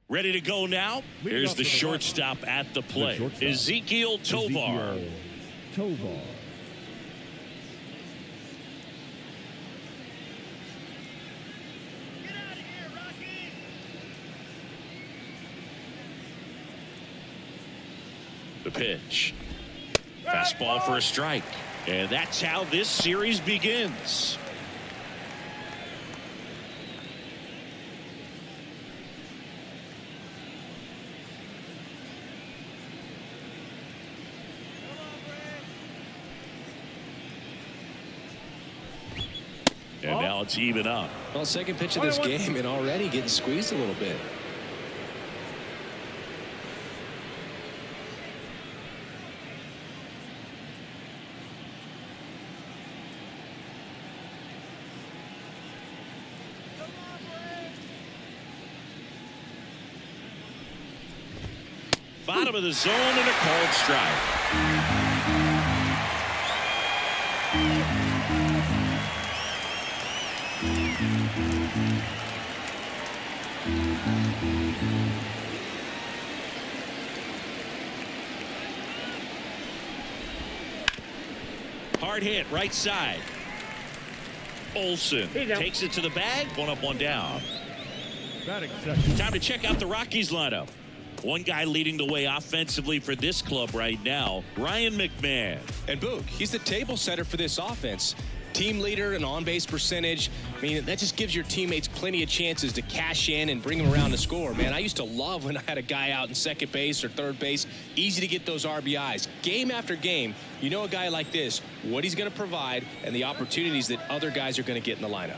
Ready to go now. Here's the shortstop at the plate. Ezequiel Tovar. The pitch. Fastball for a strike. And that's how this series begins. And now it's even up. Well, second pitch of this game and already getting squeezed a little bit. Bottom of the zone and a called strike. Hard hit right side. Olsen takes it to the bag. One up, one down. Time to check out the Rockies lineup. One guy leading the way offensively for this club right now, Ryan McMahon. And Boog, he's the table setter for this offense. Team leader and on-base percentage. I mean, that just gives your teammates plenty of chances to cash in and bring them around to score. Man, I used to love when I had a guy out in second base or third base. Easy to get those RBIs. Game after game, you know a guy like this, what he's going to provide and the opportunities that other guys are going to get in the lineup.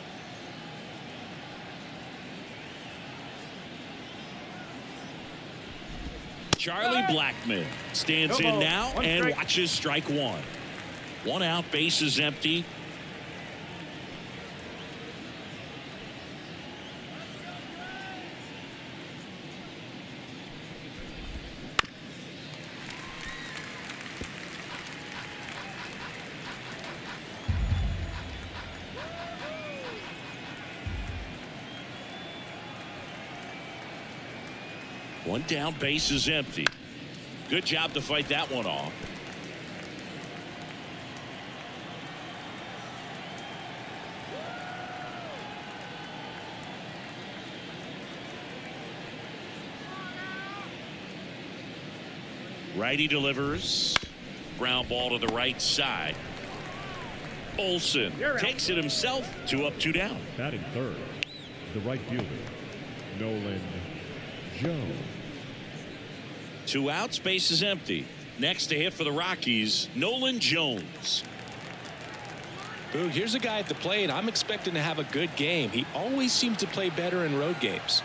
Charlie Blackmon stands in now and watches strike one. One out, base is empty. One down, base is empty. Good job to fight that one off. Righty delivers. Ground ball to the right side. Olsen takes it himself. 2 up, 2 down. Batting third, the right fielder, Nolan Jones. 2 outs, base is empty. Next to hit for the Rockies, Nolan Jones. Boog, here's a guy at the plate. I'm expecting to have a good game. He always seems to play better in road games.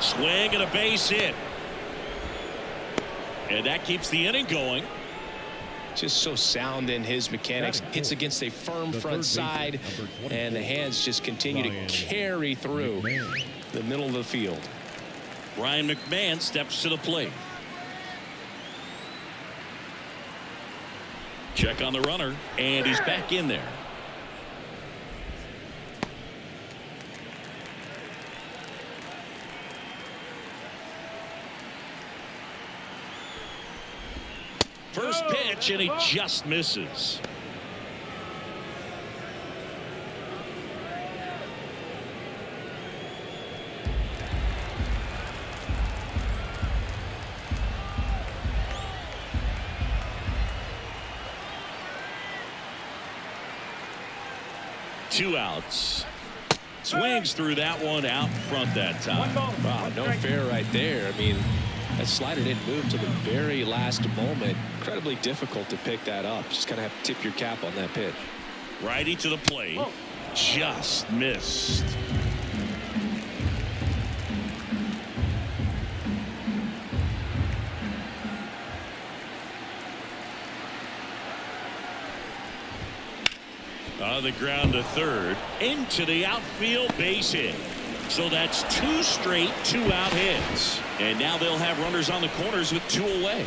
Swing and a base hit. And that keeps the inning going. Just so sound in his mechanics. Hits against a firm front side, and the hands just continue to carry through the middle of the field. Ryan McMahon steps to the plate. Check on the runner, and he's back in there. First pitch, and he just misses. Two outs. Swings through that one out front that time. Wow, no fair right there. I mean, that slider didn't move to the very last moment. Incredibly difficult to pick that up. Just kind of have to tip your cap on that pitch. Righty to the plate. Just missed. On the ground to third. Into the outfield, base hit. So that's 2 straight 2-out hits. And now they'll have runners on the corners with 2 away.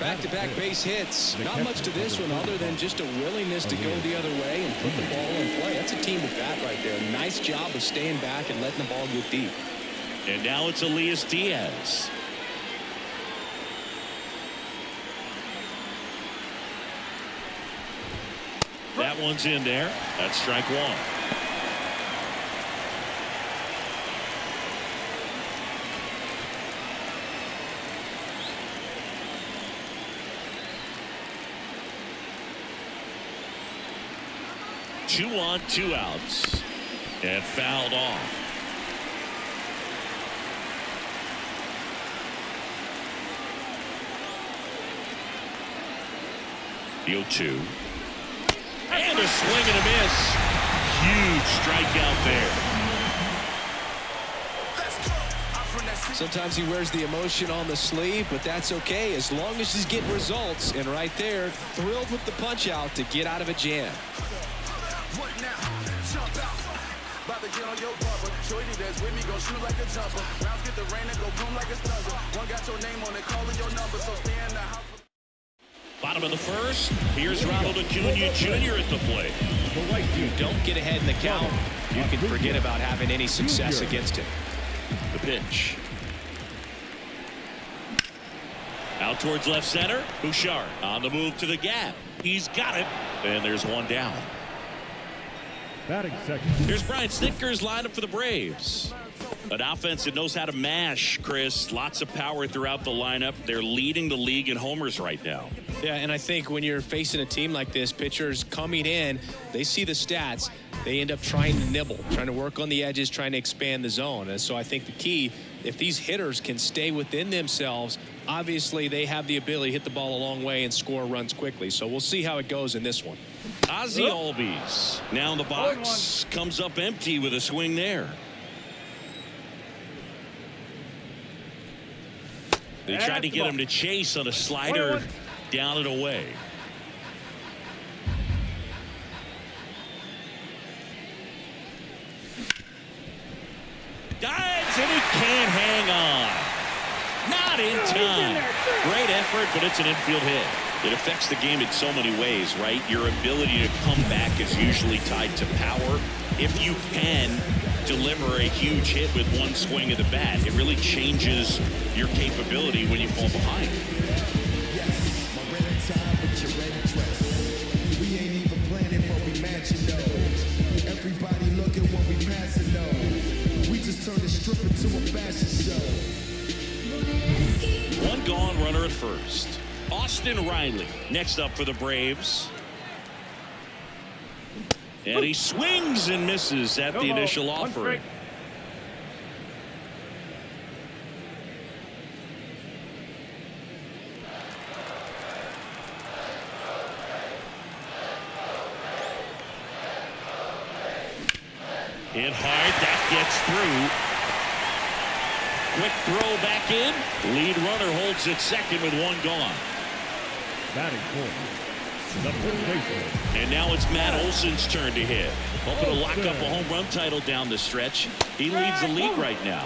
Back-to-back base hits. Not much to this one other than just a willingness to go the other way and put the ball in play. That's a team at bat right there. Nice job of staying back and letting the ball go deep. And now it's Elias Diaz. That one's in there. That's strike one. Two on, 2 outs. And fouled off. The 0-2. And a swing and a miss. Huge strikeout there. Sometimes he wears the emotion on the sleeve, but that's okay as long as he's getting results. And right there, thrilled with the punch out to get out of a jam. Bottom of the first. Here's Ronald Acuna Jr. at the plate. You don't get ahead in the count, you can forget about having any success against him. The pitch. Out towards left center. Bouchard on the move to the gap. He's got it. And there's one down. Batting second. Here's Brian Snitker's lineup for the Braves. An offense that knows how to mash, Chris. Lots of power throughout the lineup. They're leading the league in homers right now. Yeah, and I think when you're facing a team like this, pitchers coming in, they see the stats. They end up trying to nibble, trying to work on the edges, trying to expand the zone. And so I think the key, if these hitters can stay within themselves, obviously they have the ability to hit the ball a long way and score runs quickly. So we'll see how it goes in this one. Ozzie Albies now in the box. Comes up empty with a swing there. They tried to get him to chase on a slider down and away. Dives and he can't hang on. Not in time. Great effort, but it's an infield hit. It affects the game in so many ways, right? Your ability to come back is usually tied to power. If you can deliver a huge hit with one swing of the bat, it really changes your capability when you fall behind. We ain't even planning what we matching though. Everybody look at what we passing though. We just turned the strip into a fashion show. One gone, runner at first. Austin Riley next up for the Braves. And he swings and misses at the initial offering. Hit hard, that gets through. Quick throw back in. Lead runner holds at second with one gone. Batting fourth. The first baseman. And now it's Matt Olson's turn to hit. Hoping to lock up a home run title down the stretch. He leads the league right now.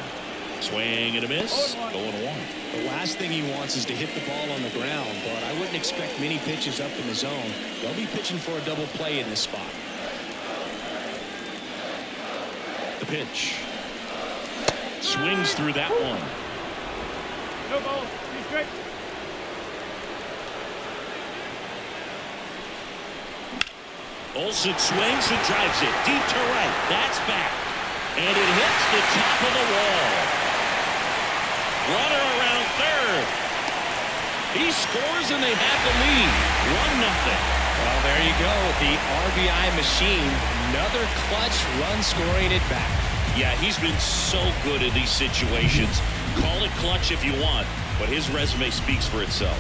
Swing and a miss. 0-1. The last thing he wants is to hit the ball on the ground, but I wouldn't expect many pitches up in the zone. They'll be pitching for a double play in this spot. The pitch. Swings through that one. No ball. He's straight. Olson swings and drives it deep to right. That's back. And it hits the top of the wall. Runner around third. He scores and they have the lead. 1-0. Well, there you go. The RBI machine. Another clutch run scoring it back. Yeah, he's been so good in these situations. Call it clutch if you want, but his resume speaks for itself.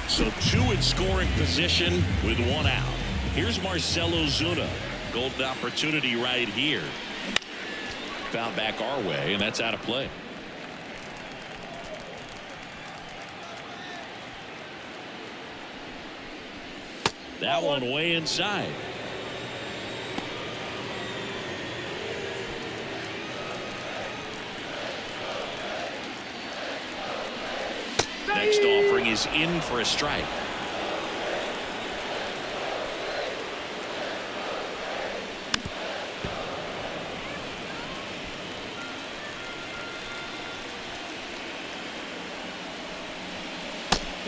So 2 in scoring position with 1 out. Here's Marcell Ozuna. Golden opportunity right here. Found back our way, and that's out of play. That one way inside. Next offering is in for a strike.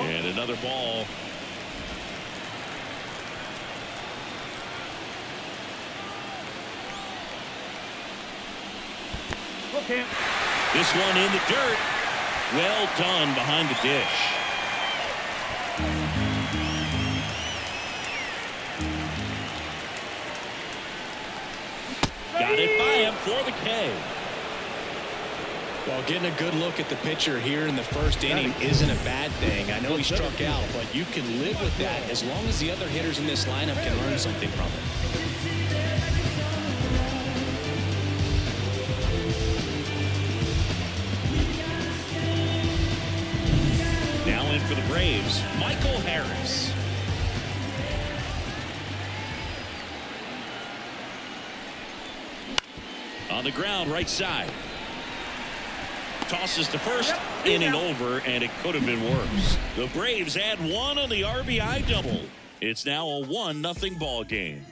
And another ball. Okay. This one in the dirt. Well done behind the dish. Got it by him for the K. Well, getting a good look at the pitcher here in the first inning isn't a bad thing. I know he struck out, but you can live with that as long as the other hitters in this lineup can learn something from it. Now in for the Braves, Michael Harris. On the ground, right side. Tosses to first, inning over, and it could have been worse. The Braves add one on the RBI double. It's now a 1-0 ball game.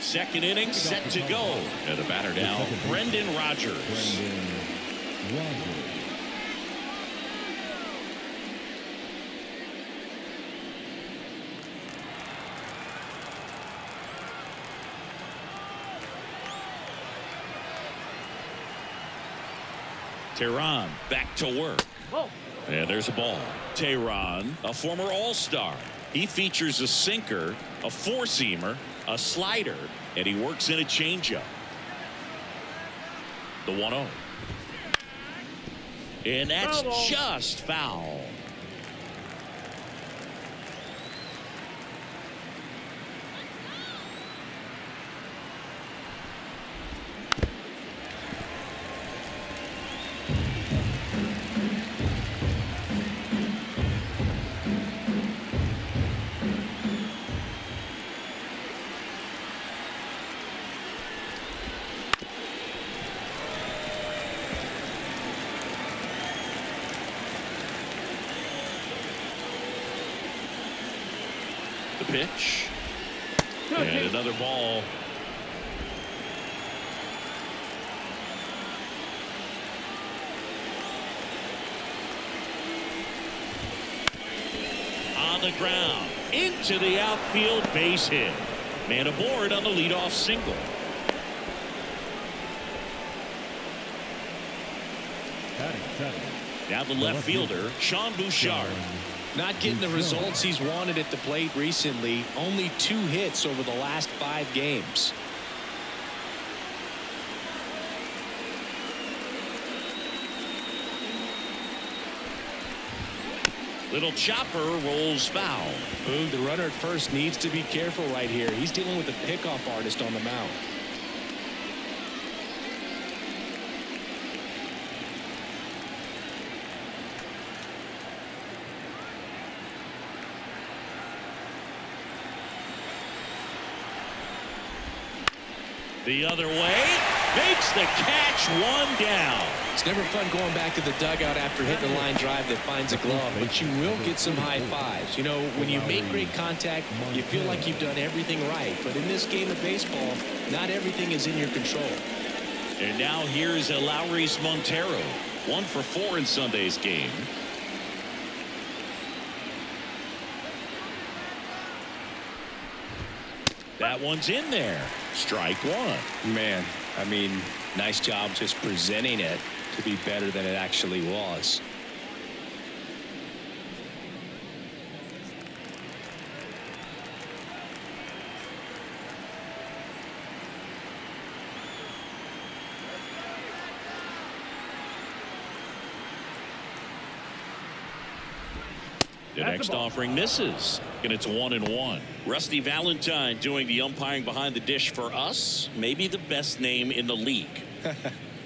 Second inning set to go. And the batter now, Brendan Rodgers. Tehran back to work. And there's a ball. Tehran, a former All-Star. He features a sinker, a four-seamer, a slider, and he works in a changeup. The 1-0. And that's just foul. The pitch. And another ball. On the ground. Into the outfield, base hit. Man aboard on the leadoff single. Batting seven. Now the left fielder, Sean Bouchard. Not getting the results he's wanted at the plate recently. Only 2 hits over the last 5 games. Little chopper rolls foul. Boog, the runner at first needs to be careful right here. He's dealing with a pickoff artist on the mound. The other way, makes the catch, 1 down. It's never fun going back to the dugout after hitting a line drive that finds a glove, but you will get some high fives. You know, when you make great contact, you feel like you've done everything right. But in this game of baseball, not everything is in your control. And now here's Lowry's Montero, 1 for 4 in Sunday's game. That one's in there. Strike 1. Man, I mean, nice job just presenting it to be better than it actually was. The next offering misses, and it's 1-1. Rusty Valentine doing the umpiring behind the dish for us. Maybe the best name in the league.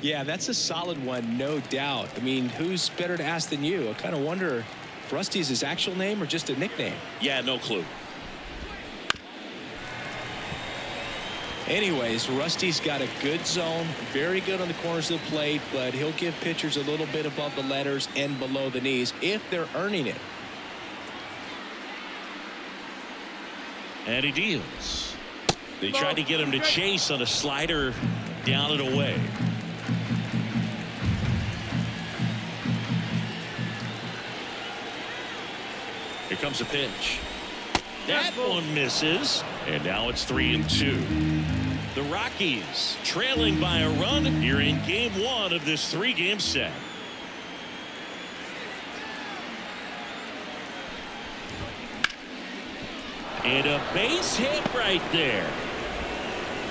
Yeah, that's a solid one, no doubt. I mean, who's better to ask than you? I kind of wonder if Rusty is his actual name or just a nickname. Yeah, no clue. Anyways, Rusty's got a good zone, very good on the corners of the plate, but he'll give pitchers a little bit above the letters and below the knees if they're earning it. And he deals. They tried to get him to chase on a slider, down and away. Here comes a pitch. That one misses, and now it's 3-2. The Rockies trailing by a run here in game 1 of this 3-game set. And a base hit right there.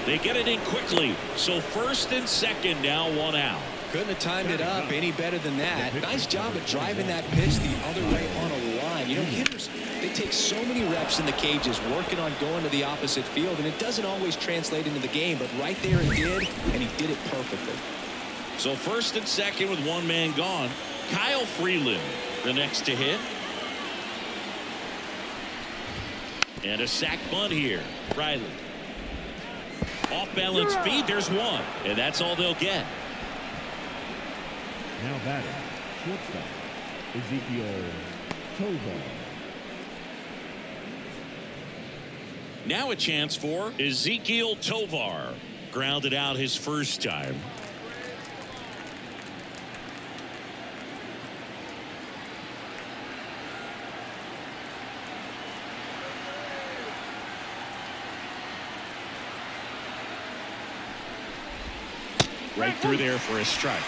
They get it in quickly, so first and second, now 1 out. Couldn't have timed it up any better than that. Nice job of driving that pitch the other way on a line. You know, hitters, they take so many reps in the cages working on going to the opposite field, and it doesn't always translate into the game, but right there it did, and he did it perfectly. So first and second with 1 man gone. Kyle Freeland, the next to hit. And a sac bunt here. Riley. Off balance feed, there's 1, and that's all they'll get. Now batting, shortstop, Ezekiel Tovar. Now a chance for Ezekiel Tovar. Grounded out his first time. Right through there for a strike.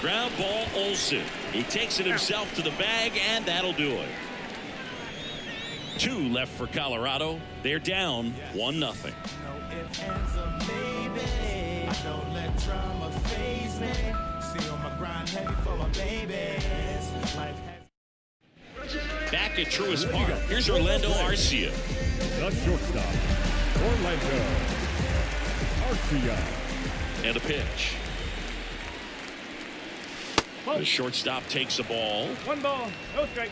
Ground ball, Olsen. He takes it himself to the bag, and that'll do it. 2 left for Colorado. They're down 1-0. Back at Truist Park, here's Orlando Arcia. The shortstop, Orlando Arcia. And a pitch. The shortstop takes the ball. 1 ball, no strike.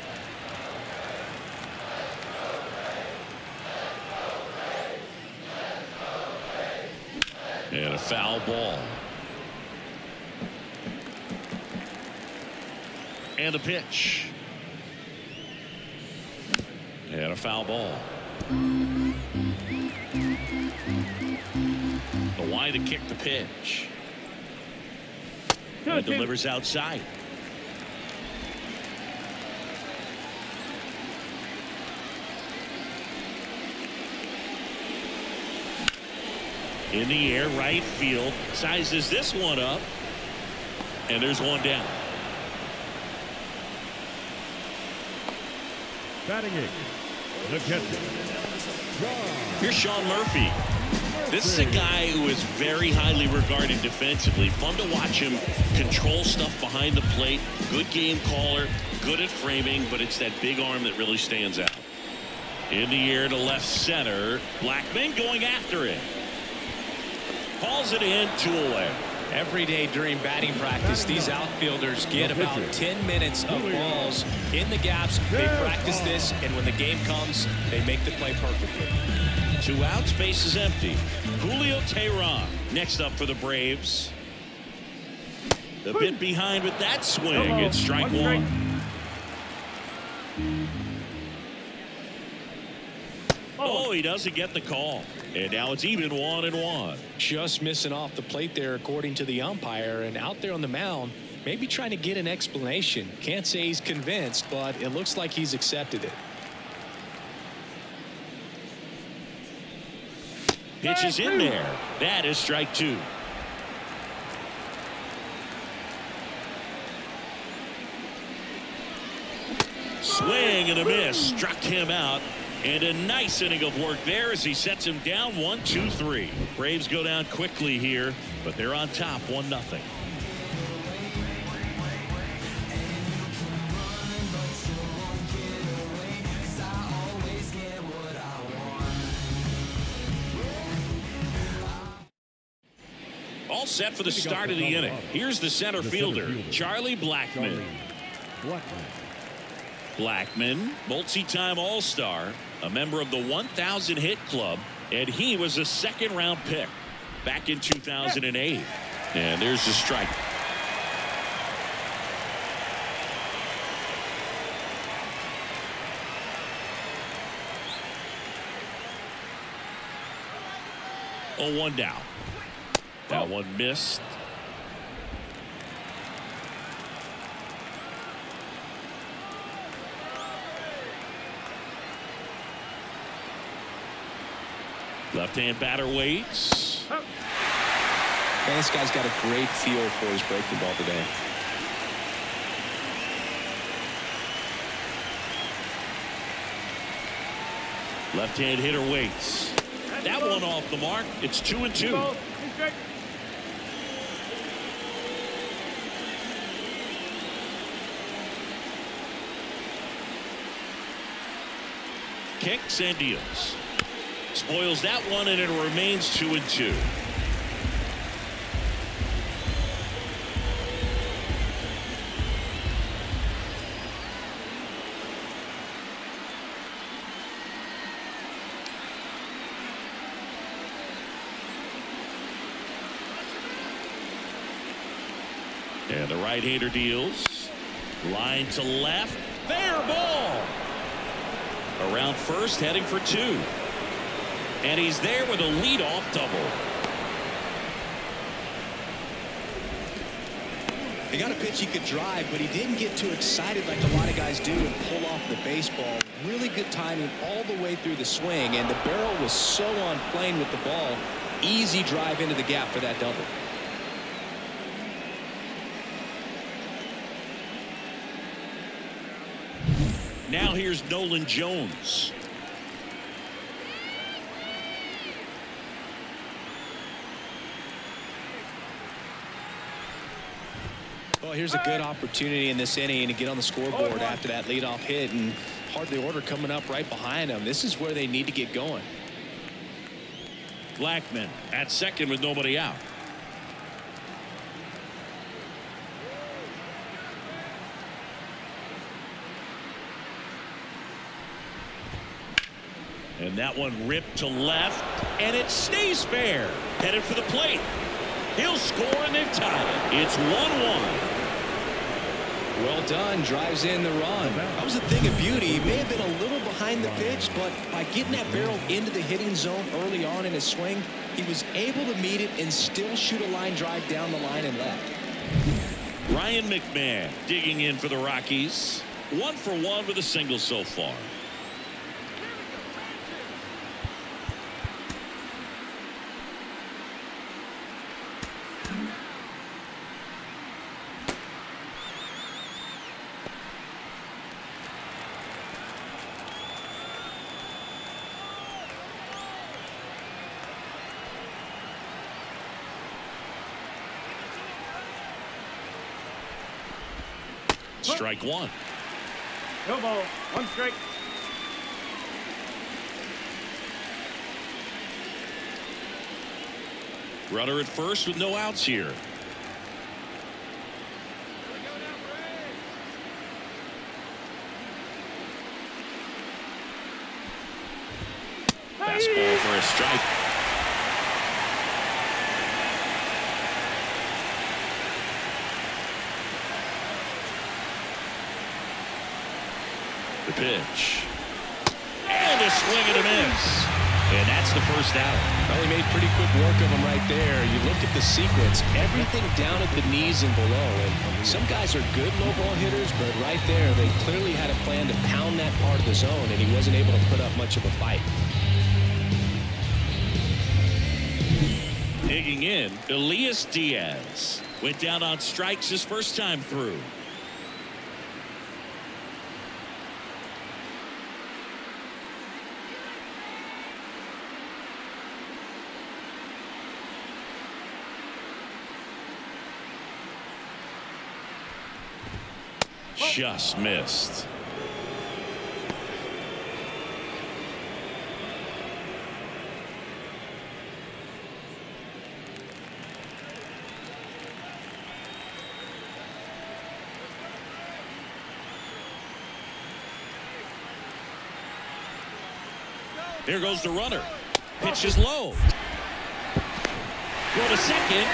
And a foul ball. And a pitch. And a foul ball. The wide to kick the pitch. And delivers outside. In the air, right field. Sizes this one up. And there's 1 down. Batting 8, the catcher. Here's Sean Murphy. This is a guy who is very highly regarded defensively. Fun to watch him control stuff behind the plate. Good game caller, good at framing, but it's that big arm that really stands out. In the air to left center. Blackman going after it. Hauls it in, 2 away. Every day during batting practice, these outfielders get about 10 minutes of balls in the gaps. They practice this, and when the game comes, they make the play perfectly. 2 outs, base is empty. Julio Teheran next up for the Braves. The bit behind with that swing. It's strike 1. Oh, he doesn't get the call. And now it's even 1-1. Just missing off the plate there, according to the umpire, and out there on the mound, maybe trying to get an explanation. Can't say he's convinced, but it looks like he's accepted it. Pitch is in there. That is strike 2. Swing and a miss. Struck him out. And a nice inning of work there as he sets him down 1-2-3. Braves go down quickly here, but they're on top 1-0. All set for the start of the inning. Here's the center fielder, Charlie Blackmon. Blackmon, multi-time All-Star, a member of the 1,000 hit club, and he was a second-round pick back in 2008. And there's the strike. Oh, 1 down. That one missed. Left-hand batter waits. Man, this guy's got a great feel for his breaking ball today. Left-hand hitter waits. That one off the mark. It's 2-2. Kicks and deals. Spoils that one, and it remains 2-2. And the right-hander deals. Line to left. Fair ball. Around first, heading for 2. And he's there with a leadoff double. He got a pitch he could drive, but he didn't get too excited like a lot of guys do and pull off the baseball. Really good timing all the way through the swing, and the barrel was so on plane with the ball. Easy drive into the gap for that double. Now here's Nolan Jones. Well, here's a good opportunity in this inning to get on the scoreboard after that leadoff hit, and hardly order coming up right behind them. This is where they need to get going. Blackmon at second with nobody out. And that one ripped to left, and it stays fair. Headed for the plate. He'll score, and they've tied it. It's 1-1. Well done. Drives in the run. That was a thing of beauty. He may have been a little behind the pitch, but by getting that barrel into the hitting zone early on in his swing, he was able to meet it and still shoot a line drive down the line and left. Ryan McMahon digging in for the Rockies. 1 for 1 with a single so far. Strike one. No ball. 1 strike. Runner at first with no outs here. Fastball for a strike. The pitch. And a swing and a miss. And that's the first out. Well, he made pretty quick work of him right there. You look at the sequence, everything down at the knees and below. And some guys are good low ball hitters, but right there, they clearly had a plan to pound that part of the zone, and he wasn't able to put up much of a fight. Digging in, Elias Diaz went down on strikes his first time through. Just missed. There goes the runner. Pitch is low. Throw to second.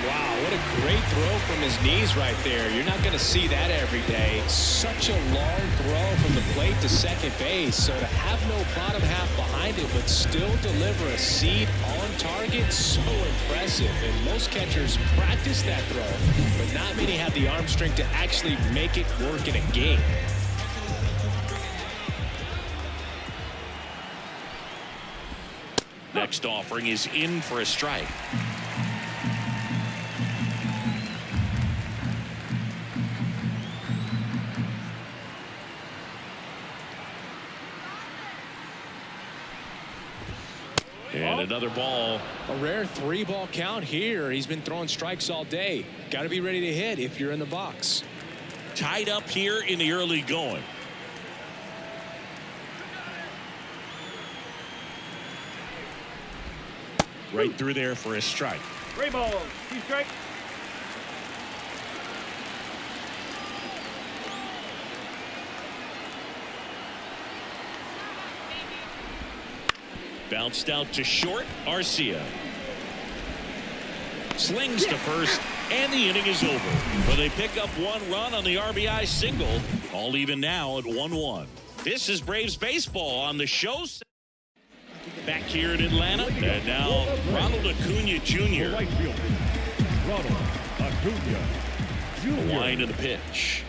Wow, what a great throw from his knees right there. You're not going to see that every day. Such a long throw from the plate to second base. So to have no bottom half behind it but still deliver a seed on target, so impressive. And most catchers practice that throw, but not many have the arm strength to actually make it work in a game. Next offering is in for a strike. And another ball. A rare 3-ball count here. He's been throwing strikes all day. Got to be ready to hit if you're in the box. Tied up here in the early going. Right through there for a strike. 3 balls, 2 strikes. Bounced out to short. Arcia slings to first, and the inning is over. But they pick up 1 run on the RBI single. All even now at 1-1. This is Braves baseball on the show. Back here in Atlanta, and now Ronald Acuna Jr. Right fielder, Ronald Acuna Jr. A line of the pitch.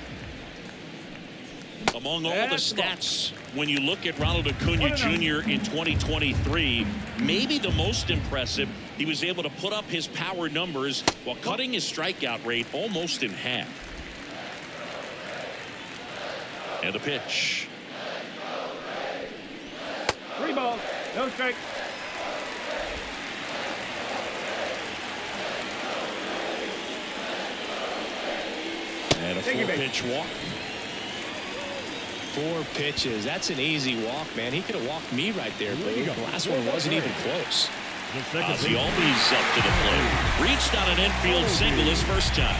Among all the stats, when you look at Ronald Acuna Jr. in 2023, maybe the most impressive, he was able to put up his power numbers while cutting his strikeout rate almost in half. And the pitch. 3 balls, no strikes. And a full pitch walk. 4 pitches. That's an easy walk, man. He could have walked me right there, but the last one wasn't even close. Ozzie Albies up to the plate. Reached on an infield single his first time.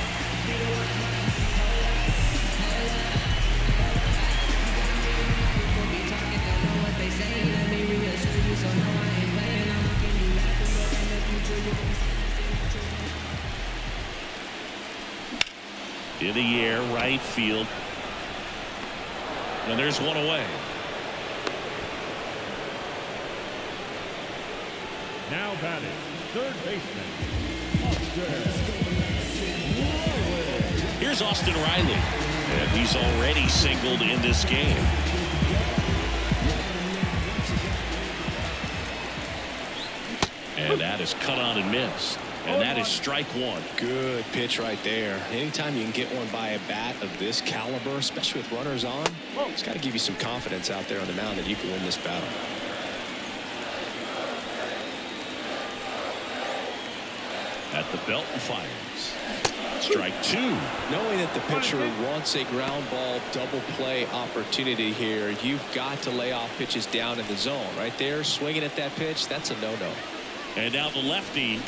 In the air, right field. And there's one away. Now batting, third baseman, Austin. Here's Austin Riley. And he's already singled in this game. And that is cut on and missed. And that is strike 1. Good pitch right there. Anytime you can get one by a bat of this caliber, especially with runners on, it's got to give you some confidence out there on the mound that you can win this battle. At the belt and fires. Strike 2. Knowing that the pitcher wants a ground ball double play opportunity here, you've got to lay off pitches down in the zone. Right there, swinging at that pitch, that's a no-no. And now the lefty.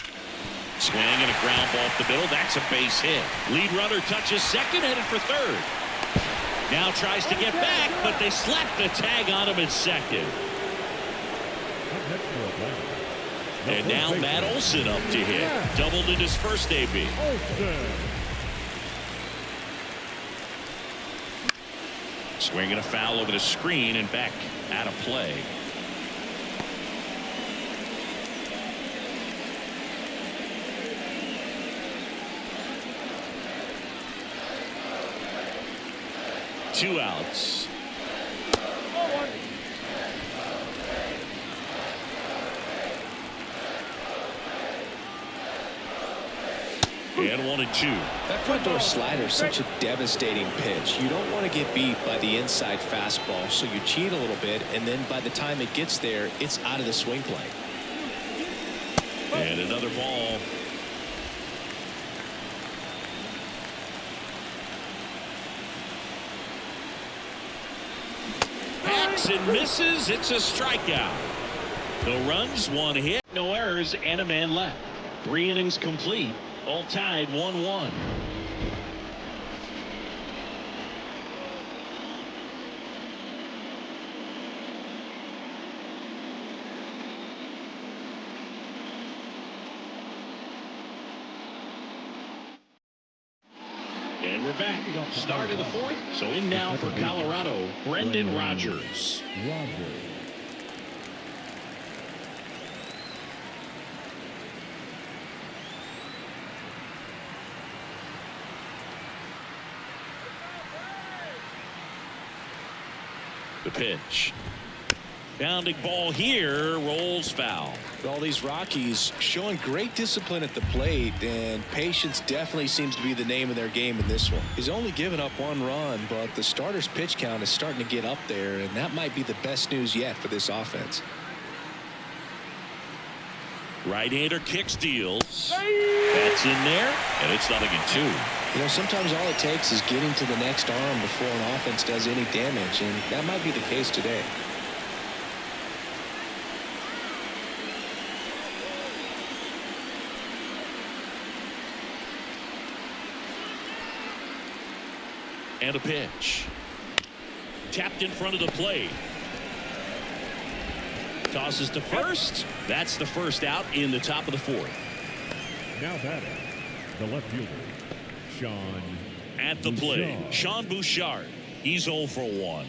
Swing and a ground ball up the middle. That's a base hit. Lead runner touches second, headed for third. Now tries to get back, but they slap the tag on him at second. And now Matt Olson up to hit. Doubled in his first AB. Swinging a foul over the screen and back out of play. Two outs. And 1-2. That front door slider is such a devastating pitch. You don't want to get beat by the inside fastball, so you cheat a little bit, and then by the time it gets there, it's out of the swing plane. And another ball. Hacks and misses. It's a strikeout. No runs, 1 hit, no errors, and a man left. 3 innings complete. All tied 1-1. And we're back. Start of the fourth. So in now for Colorado, Brendan Rodgers. The pitch. Bounding ball here, rolls foul. All these Rockies showing great discipline at the plate, and patience definitely seems to be the name of their game in this one. He's only given up 1 run, but the starter's pitch count is starting to get up there, and that might be the best news yet for this offense. Right-hander kicks, deals. That's in there, and it's 0-2. You know, sometimes all it takes is getting to the next arm before an offense does any damage, and that might be the case today. And a pitch. Tapped in front of the plate. Tosses to first. That's the first out in the top of the fourth. Now batting, the left fielder, Sean. At the plate, Sean Bouchard. He's 0 for 1.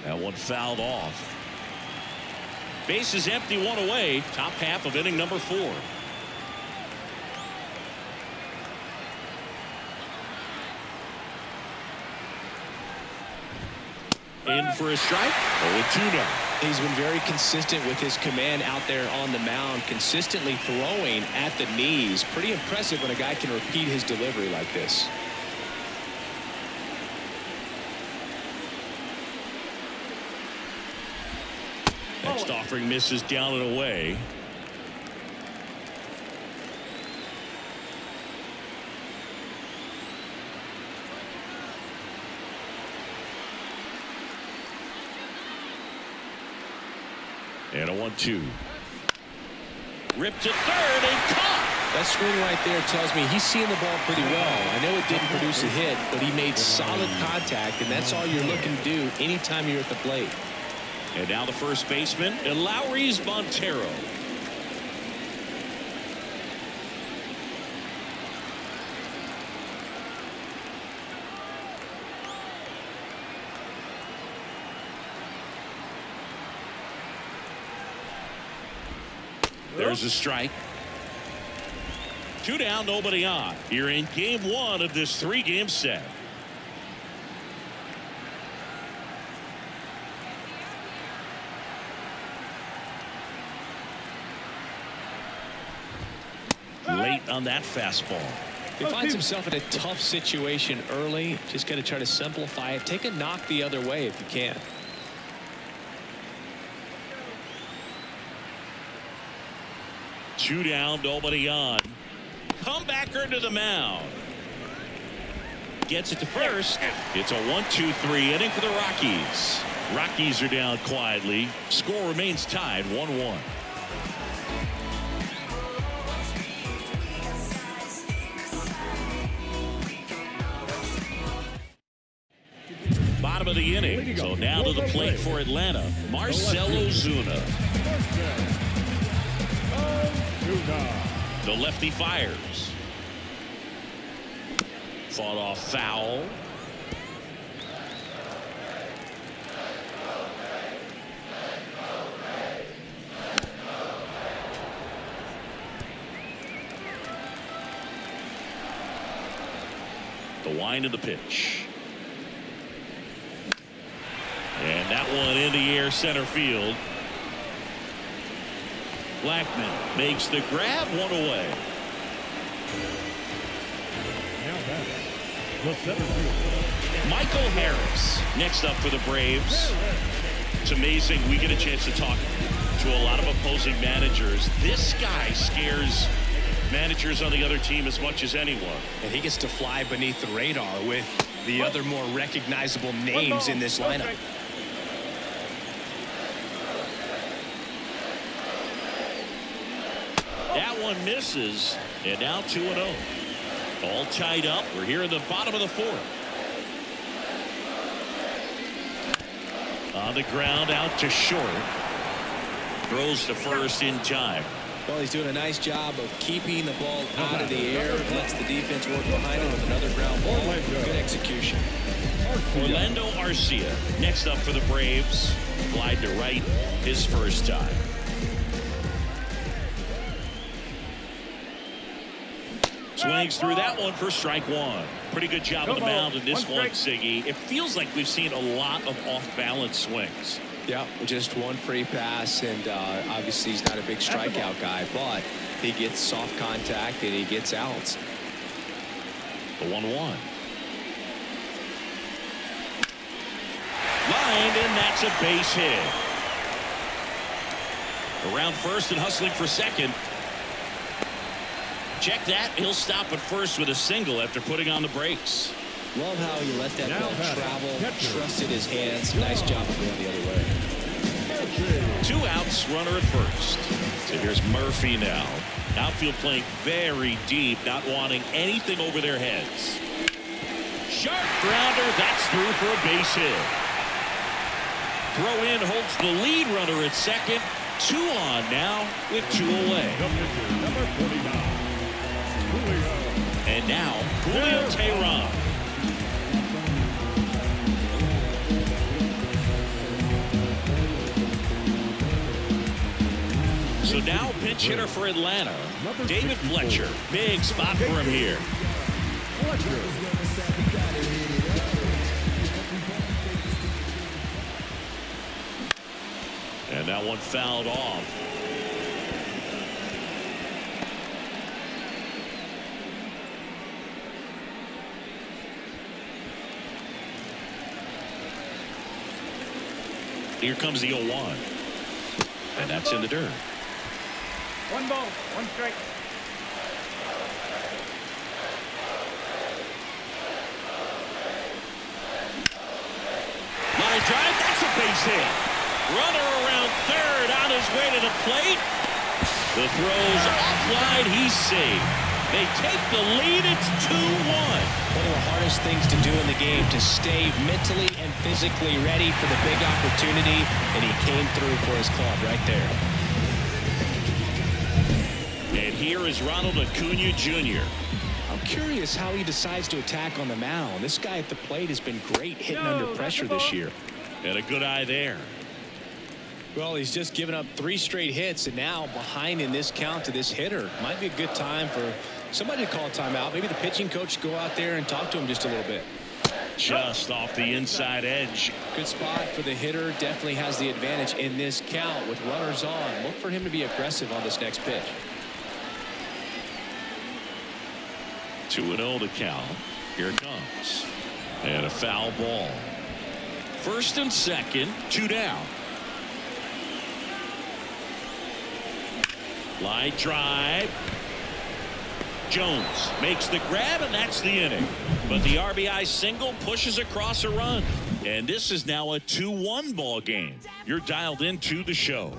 That one fouled off. Base is empty, 1 away. Top half of inning number 4. In for a strike. 0-2 now. He's been very consistent with his command out there on the mound, consistently throwing at the knees. Pretty impressive when a guy can repeat his delivery like this. Next offering misses down and away. And a 1-2. Ripped to third and caught. That swing right there tells me he's seeing the ball pretty well. I know it didn't produce a hit, but he made solid contact, and that's all you're looking to do anytime you're at the plate. And now the first baseman, Lowry's Montero. There's a strike. 2 down, nobody on. You're in game 1 of this 3-game set. Late on that fastball. He finds himself in a tough situation early. Just got to try to simplify it. Take a knock the other way if you can. Two down, nobody on. Comebacker to the mound. Gets it to first. It's a 1-2-3 inning for the Rockies. Rockies are down quietly. Score remains tied 1-1. Bottom of the inning. So now to the plate for Atlanta, Marcell Ozuna. The lefty fires. Fought off foul. The wind of the pitch. And that one in the air center field. Blackman makes the grab, 1 away. Now batting, the center fielder, Michael Harris next up for the Braves. It's amazing we get a chance to talk to a lot of opposing managers. This guy scares managers on the other team as much as anyone. And he gets to fly beneath the radar with the other more recognizable names in this lineup. That one misses. And now 2-0. All tied up. We're here in the bottom of the fourth. On the ground, out to short. Throws to first in time. Well, he's doing a nice job of keeping the ball out of the air. Lets the defense work behind him with another ground ball. Good execution. Orlando Arcia next up for the Braves. Flied to right his first time. Swings through that one for strike one. Pretty good job on the mound in this one, Siggy. It feels like we've seen a lot of off-balance swings. Yeah, just one free pass, and obviously he's not a big strikeout guy, but he gets soft contact and he gets outs. The 1-1. Lined, and that's a base hit. Around first and hustling for second. Check that. He'll stop at first with a single after putting on the brakes. Love how he let that ball travel, trusted his hands. Nice job of going the other way. 2 outs, runner at first. So here's Murphy now. Outfield playing very deep, not wanting anything over their heads. Sharp grounder, that's through for a base hit. Throw in holds the lead runner at second. 2 on now with 2 away. Number 49. And now Julio Teheran. So now pinch hitter for Atlanta, David Fletcher. Big spot for him here. And that one fouled off. Here comes the 0-1. And that's in the dirt. 1 ball, 1 strike. Line drive, that's a base hit. Runner around third on his way to the plate. The throw's offline, he's safe. They take the lead, it's 2-1. One of the hardest things to do in the game, to stay mentally and physically ready for the big opportunity, and he came through for his club right there. And here is Ronald Acuna Jr. I'm curious how he decides to attack on the mound. This guy at the plate has been great hitting under pressure this year. And a good eye there. Well, he's just given up 3 straight hits, and now behind in this count to this hitter. Might be a good time for somebody to call a timeout. Maybe the pitching coach go out there and talk to him just a little bit. Just off the inside edge. Good spot for the hitter. Definitely has the advantage in this count with runners on. Look for him to be aggressive on this next pitch. 2-0 to count. Here it comes. And a foul ball. First and second, 2 down. Line drive. Jones makes the grab, and that's the inning. But the RBI single pushes across a run. And this is now a 2-1 ball game. You're dialed into the show.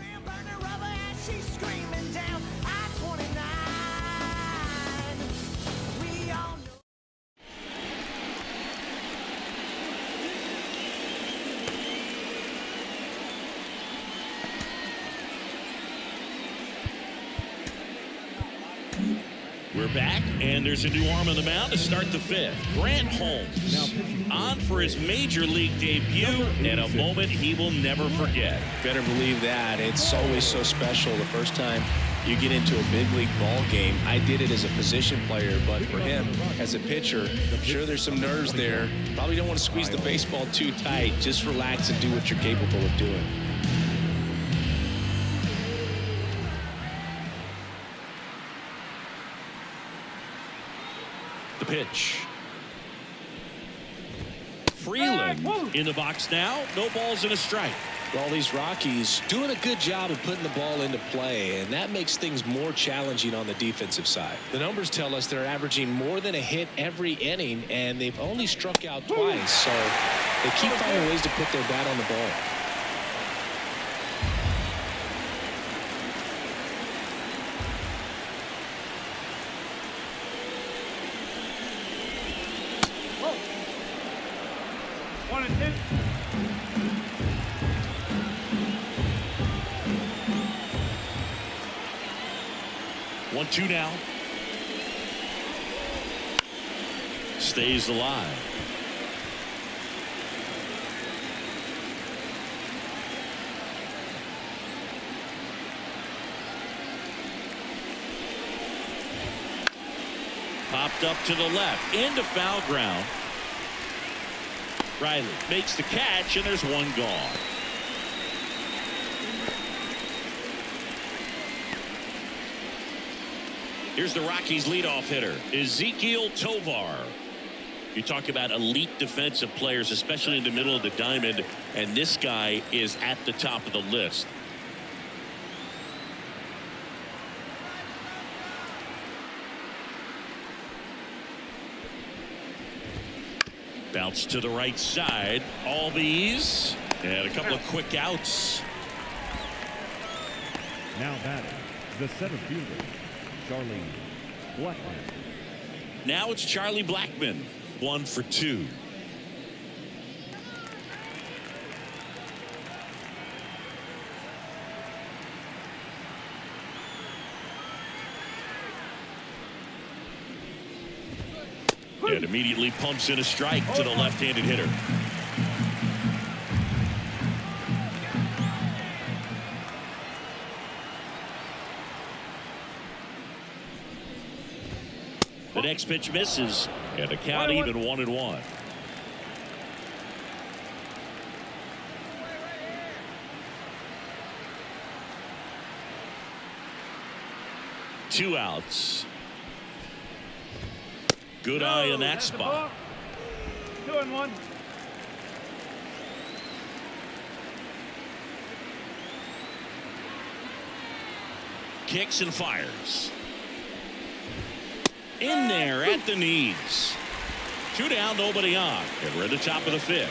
We're back, and there's a new arm on the mound to start the 5th. Grant Holmes on for his major league debut, and a moment he will never forget. Better believe that. It's always so special the first time you get into a big league ball game. I did it as a position player, but for him as a pitcher, I'm sure there's some nerves there. Probably don't want to squeeze the baseball too tight. Just relax and do what you're capable of doing. The pitch. Freeland in the box now. No balls and a strike. Well, these Rockies doing a good job of putting the ball into play, and that makes things more challenging on the defensive side. The numbers tell us they're averaging more than a hit every inning, and they've only struck out twice, so they keep finding ways to put their bat on the ball. 1-2. 1-2 now. Stays alive. Popped up to the left into foul ground. Riley makes the catch, and there's one gone. Here's the Rockies leadoff hitter, Ezequiel Tovar. You talk about elite defensive players, especially in the middle of the diamond, and this guy is at the top of the list. Bounce to the right side. Albies, and a couple of quick outs. Now batting, the center fielder, Charlie Blackman. Now it's Charlie Blackman, 1 for 2. And immediately pumps in a strike to the left-handed hitter. The next pitch misses, and the count even 1-1. Two outs. Good eye in that spot. 2-1. Kicks and fires. In there at the knees. 2 down, nobody on. And we're at the top of the 5th.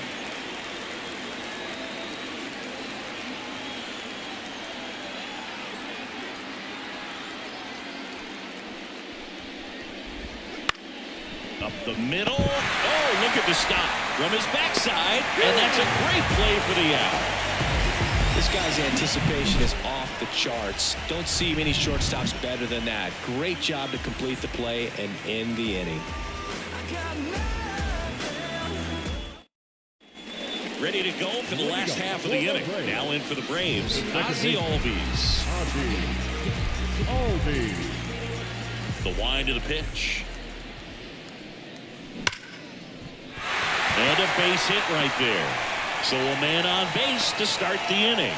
Up the middle. Oh, look at the stop from his backside. And that's a great play for the out. This guy's anticipation is off the charts. Don't see many shortstops better than that. Great job to complete the play and end the inning. Ready to go for the last half of the inning. Now in for the Braves, Ozzie Albies. The wind of the pitch. And a base hit right there. So a man on base to start the inning.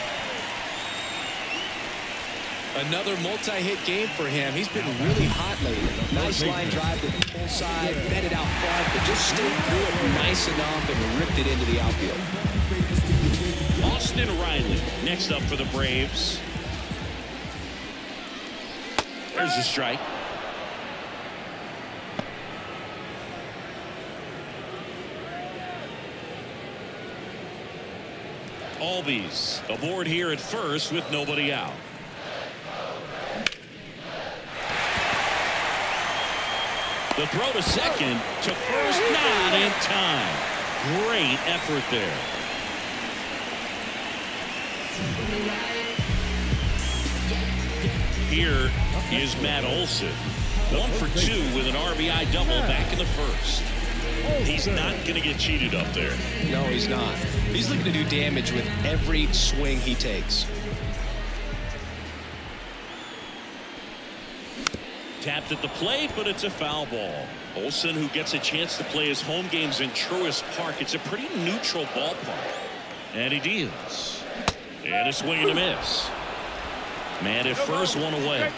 Another multi-hit game for him. He's been really hot lately. Nice line drive to the full side, fed it out front, but just stayed through it nice enough and ripped it into the outfield. Austin Riley next up for the Braves. There's a strike. Albies aboard here at first with nobody out. The throw to second, to first, not in time. Great effort there. Here is Matt Olson. 1 for 2 with an RBI double back in the first. He's not going to get cheated up there. No, he's not. He's looking to do damage with every swing he takes. Tapped at the plate, but it's a foul ball. Olson, who gets a chance to play his home games in Truist Park. It's a pretty neutral ballpark. And he deals. And a swing and a miss. Man at first, one away.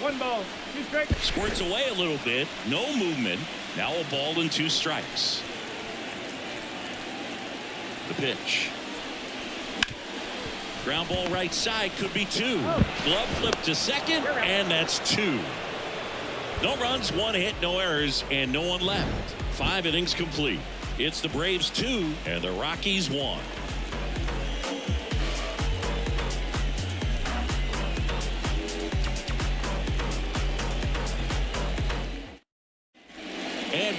One ball, 2 strikes. Squirts away a little bit. No movement. Now a ball and 2 strikes. The pitch. Ground ball right side, could be 2. Glove flip to second, and that's 2. No runs, 1 hit, no errors, and no one left. 5 innings complete. It's the Braves 2 and the Rockies 1.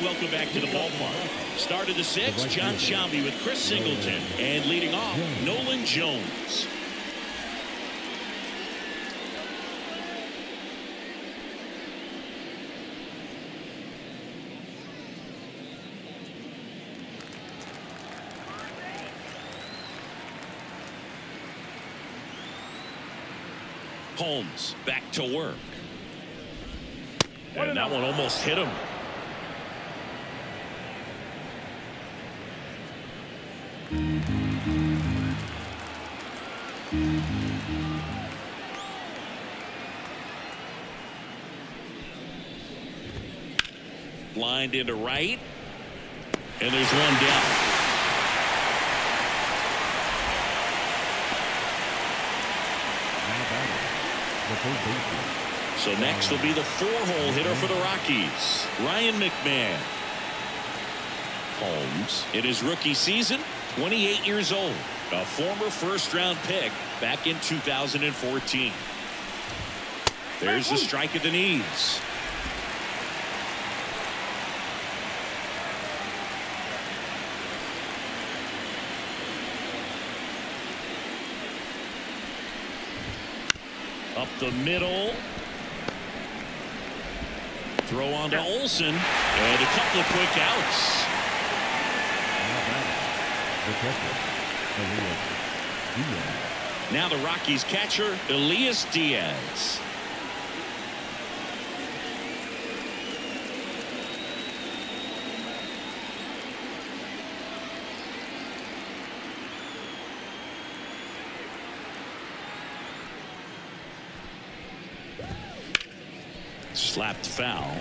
welcome back to the ballpark. Start of the sixth, John Shambi with Chris Singleton. And leading off, Nolan Jones. Holmes back to work. And that one almost hit him. Lined into right. And there's one down. So next will be the 4-hole hitter for the Rockies, Ryan McMahon. Holmes, in his rookie season, 28 years old, a former first-round pick back in 2014. There's the strike at the knees. Up the middle. Throw on to Olsen. And a couple of quick outs. Now the Rockies catcher, Elias Diaz. Slapped foul.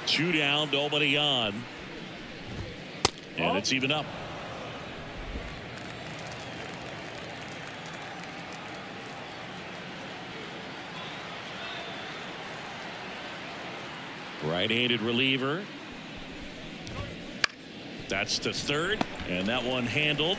Two down, nobody on. And it's even up. Right-handed reliever. That's to third, and that one handled.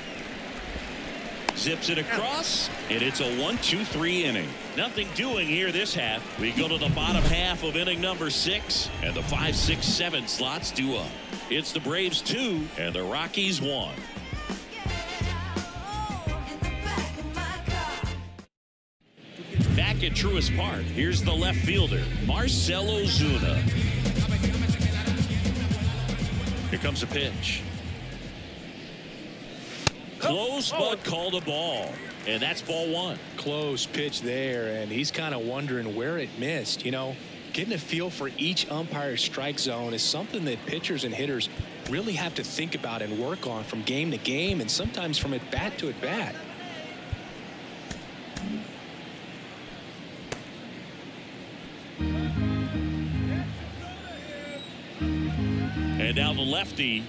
Zips it across, and it's a 1-2-3 inning. Nothing doing here this half. We go to the bottom half of inning number 6, and the 5, 6, 7 slots due up. It's the Braves 2 and the Rockies 1. Back at Truist Park, here's the left fielder, Marcell Ozuna. Here comes a pitch. Close, but called a ball. And that's ball 1. Close pitch there, and he's kind of wondering where it missed. You know, getting a feel for each umpire's strike zone is something that pitchers and hitters really have to think about and work on from game to game, and sometimes from at bat to at bat. And now the lefty.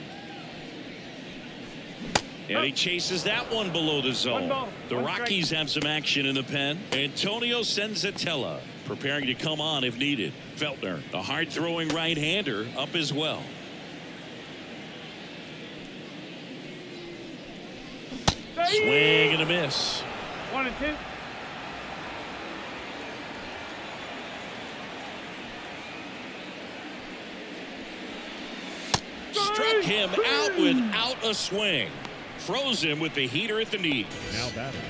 And he chases that one below the zone. The Rockies have some action in the pen. Antonio Senzatella preparing to come on if needed. Feltner, a hard-throwing right-hander, up as well. Swing and a miss. 1 and 2. Struck him out without a swing. Froze him with the heater at the knees. Now batting.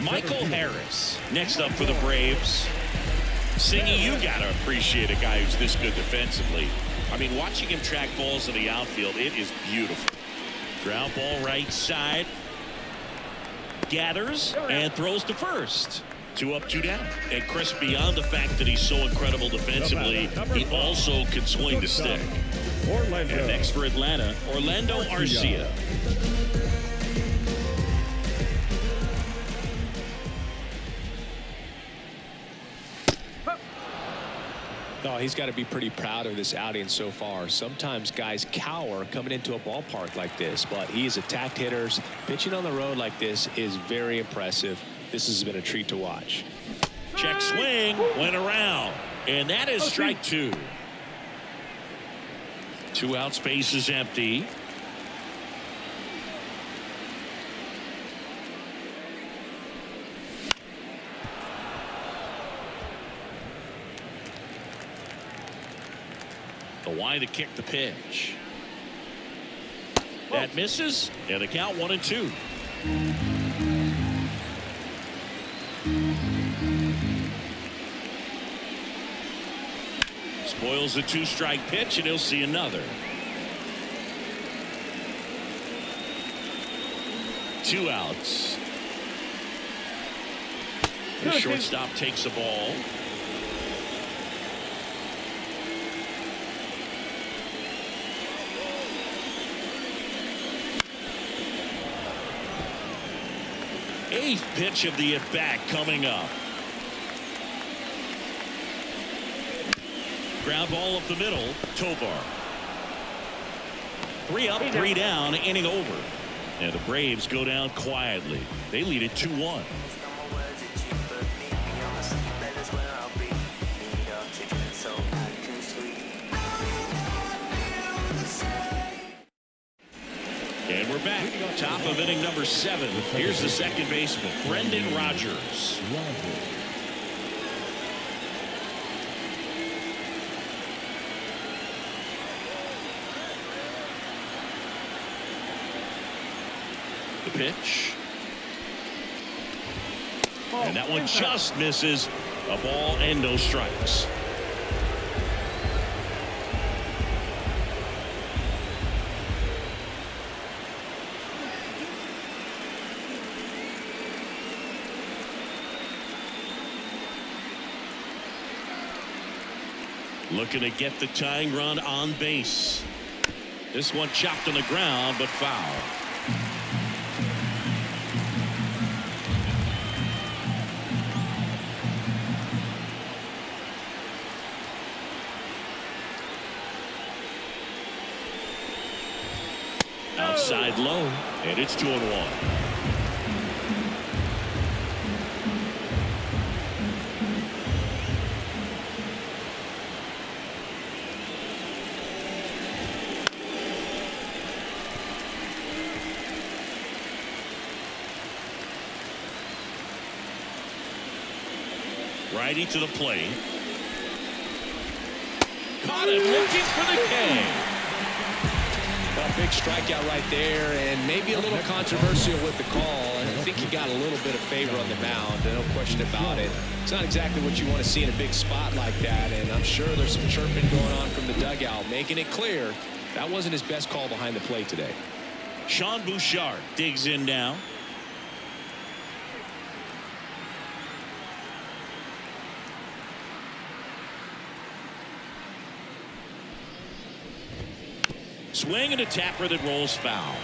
Michael Harris next up for the Braves. Singy, you gotta appreciate a guy who's this good defensively. I mean, watching him track balls in the outfield, it is beautiful. Ground ball right side. Gathers and throws to first. 2 up, 2 down. And Chris, beyond the fact that he's so incredible defensively, he also can swing the stick. Orlando. And next for Atlanta, Orlando Arcia. Oh, he's got to be pretty proud of this outing so far. Sometimes guys cower coming into a ballpark like this, but he has attacked hitters. Pitching on the road like this is very impressive. This has been a treat to watch. Check swing, went around, and that is strike 2. 2 out, space is empty. Why to kick the pitch? That misses, and the count 1-2. Spoils the 2-strike pitch, and he'll see another. 2 outs. The shortstop takes the ball. Eighth pitch of the at-bat coming up. Ground ball up the middle. Tovar. 3 up, 3 down, inning over. And the Braves go down quietly. They lead it 2-1. And we're back. Top of inning number 7. Here's the second baseman, Brendan Rodgers. The pitch. And that one just misses. A ball and no strikes. Looking to get the tying run on base. This one chopped on the ground, but foul. Outside low, and it's 2-1. Righty to the plate. Caught him looking for the K. A big strikeout right there, and maybe a little controversial with the call. And I think he got a little bit of favor on the mound, no question about it. It's not exactly what you want to see in a big spot like that, and I'm sure there's some chirping going on from the dugout, making it clear that wasn't his best call behind the plate today. Sean Bouchard digs in now. Swing and a tapper that rolls foul.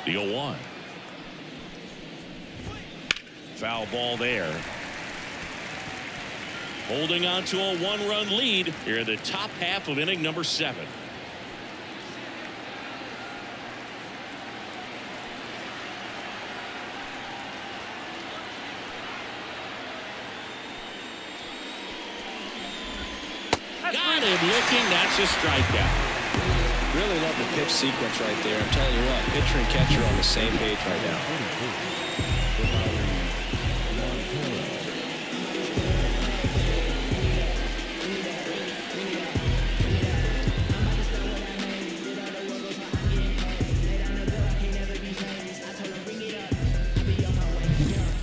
The 0-1. Foul ball there. Holding on to a 1-run lead here in the top half of inning number 7. Got him looking. That's a strikeout. Really love the pitch sequence right there. I'm telling you what, pitcher and catcher are on the same page right now.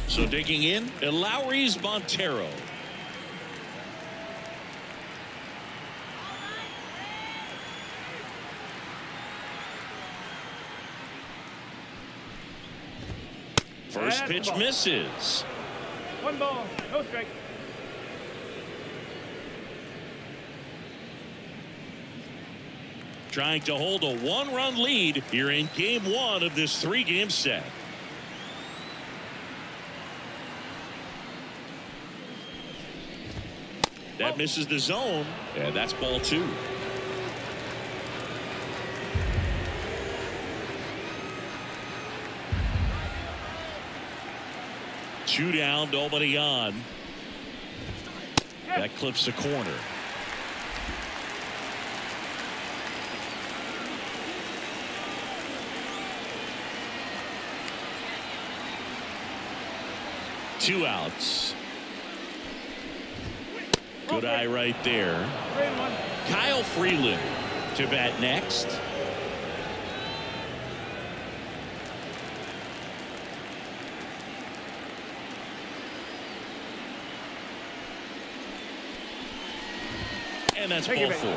So digging in, Lowry's Montero. First pitch misses. 1 ball, no strike. Trying to hold a 1-run lead here in game 1 of this 3-game set. That misses the zone, and that's ball 2. Two down, nobody on. That clips the corner. 2 outs. Good eye right there. 3-1. Kyle Freeland to bat next. And that's ball 4.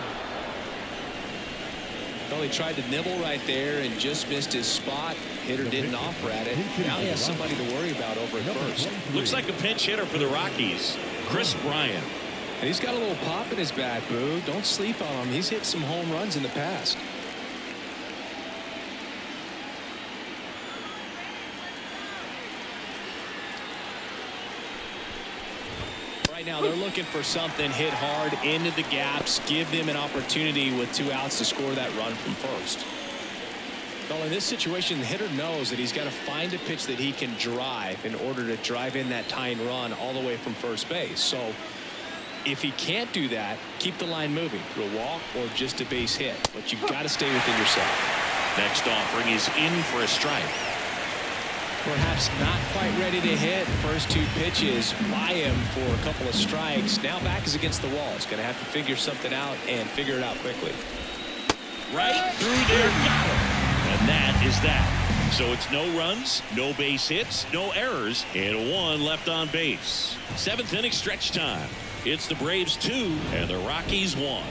Well, he tried to nibble right there and just missed his spot. Hitter didn't offer at it. Now he has somebody to worry about over at first. Looks like a pinch hitter for the Rockies, Chris Bryant. And he's got a little pop in his bat, Boo. Don't sleep on him. He's hit some home runs in the past. Right now they're looking for something hit hard into the gaps, give them an opportunity with 2 outs to score that run from first. Well, in this situation, the hitter knows that he's got to find a pitch that he can drive in order to drive in that tying run all the way from first base. So if he can't do that, keep the line moving through a walk or just a base hit, but you've got to stay within yourself. Next offering is in for a strike. Perhaps not quite ready to hit. First 2 pitches by him for a couple of strikes. Now back is against the wall. He's going to have to figure something out and figure it out quickly. Right through there, got him. And that is that. So it's no runs, no base hits, no errors, and a 1 left on base. 7th inning stretch time. It's the Braves 2 and the Rockies 1.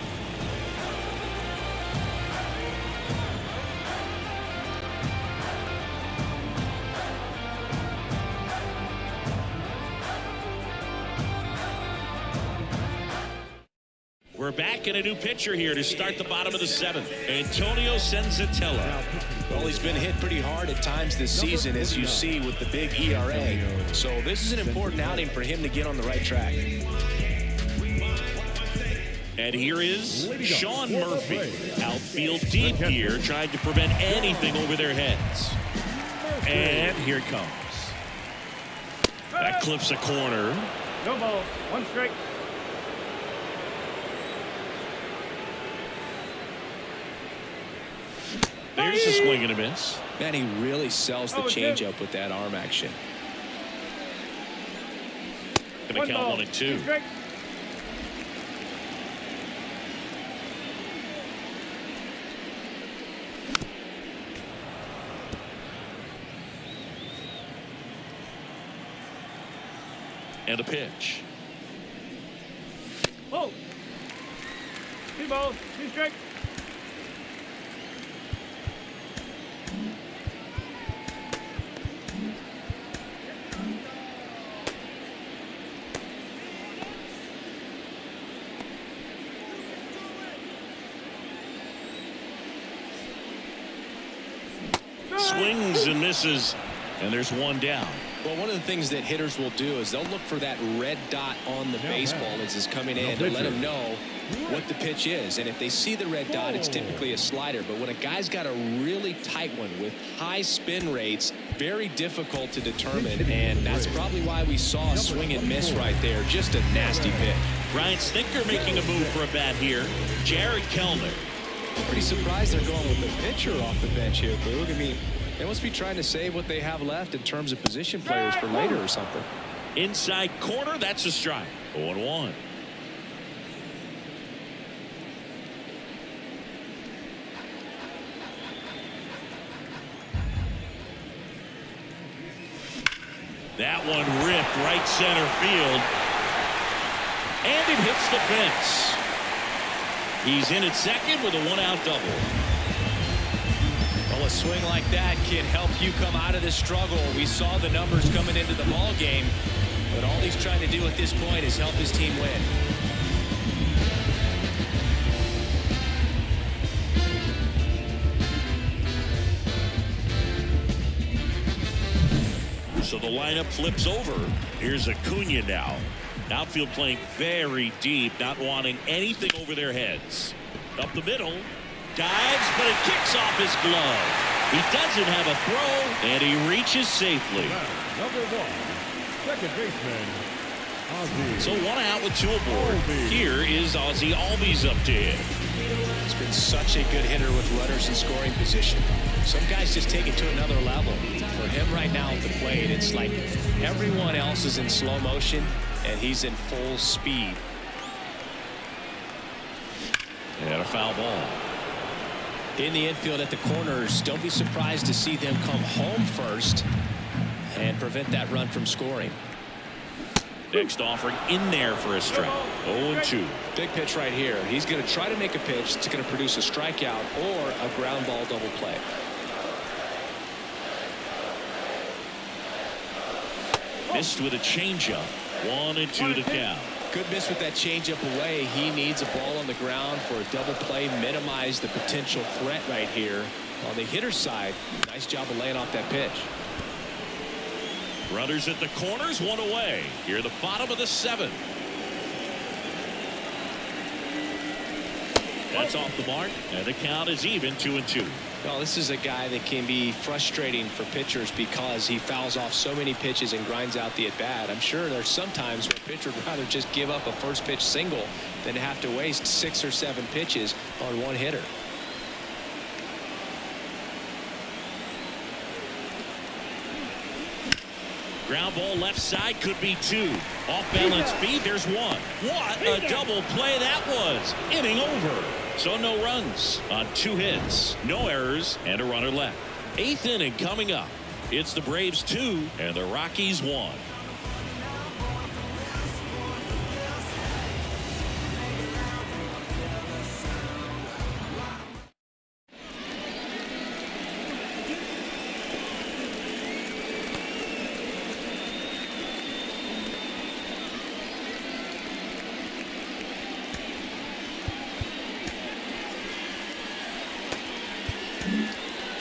We're back in a new pitcher here to start the bottom of the 7th. Antonio Senzatella. Well, he's been hit pretty hard at times this season, as you see with the big ERA. So this is an important outing for him to get on the right track. And here is Sean Murphy. Outfield deep here, trying to prevent anything over their heads. And here it comes. That clips a corner. No balls. 1 strike. There's a swing and a miss. Man, he really sells the changeup with that arm action. Gonna count 1 and 2. 2 strikes. And a pitch. Oh. 2 balls. 2 strikes. Swings and misses, and there's 1 down. Well, one of the things that hitters will do is they'll look for that red dot on the baseball as it's coming in to let them know what the pitch is. And if they see the red dot, it's typically a slider. But when a guy's got a really tight one with high spin rates, very difficult to determine. And that's probably why we saw a swing and miss right there. Just a nasty pitch. Ryan Snitker making a move for a bat here. Jared Kellner. Pretty surprised they're going with the pitcher off the bench here, Boog. I mean, they must be trying to save what they have left in terms of position players for later or something. Inside corner, that's a strike. 0-1. That one ripped right center field. And it hits the fence. He's in at second with a 1-out double. Well, a swing like that can help you come out of this struggle. We saw the numbers coming into the ball game, but all he's trying to do at this point is help his team win. So the lineup flips over. Here's Acuna now. Outfield playing very deep, not wanting anything over their heads. Up the middle, dives, but it kicks off his glove. He doesn't have a throw, and he reaches safely. Number 1, second baseman, Ozzie. So 1 out with 2 aboard. Here is Ozzie Albies up to hit. He's been such a good hitter with runners in scoring position. Some guys just take it to another level. For him right now at the plate, it's like everyone else is in slow motion and he's in full speed. And a foul ball. In the infield at the corners, don't be surprised to see them come home first and prevent that run from scoring. Next offering in there for a strike. 0-2. Big pitch right here. He's going to try to make a pitch that's going to produce a strikeout or a ground ball double play. Missed with a changeup. 1-2 to count. Good miss with that changeup away. He needs a ball on the ground for a double play. Minimize the potential threat right here. On the hitter's side, nice job of laying off that pitch. Runners at the corners, one away. Here the bottom of the 7th. That's off the mark, and the count is even 2-2. Well, this is a guy that can be frustrating for pitchers because he fouls off so many pitches and grinds out the at-bat. I'm sure there's some times where a pitcher would rather just give up a first pitch single than have to waste 6 or 7 pitches on one hitter. Ground ball left side, could be 2. Off balance feed, there's 1. What a double play that was. Inning over. So no runs on 2 hits, no errors, and a runner left. 8th inning coming up. It's the Braves 2 and the Rockies 1.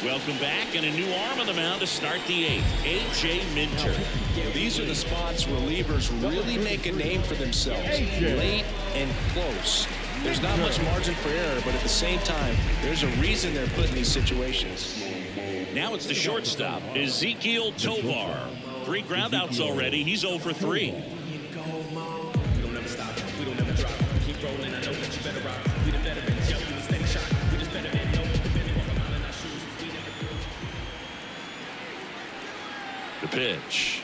Welcome back, and a new arm on the mound to start the 8th. A.J. Minter. These are the spots relievers really make a name for themselves. Late and close. There's not much margin for error, but at the same time, there's a reason they're put in these situations. Now it's the shortstop, Ezekiel Tovar. 3 groundouts already. He's 0 for 3. The pitch.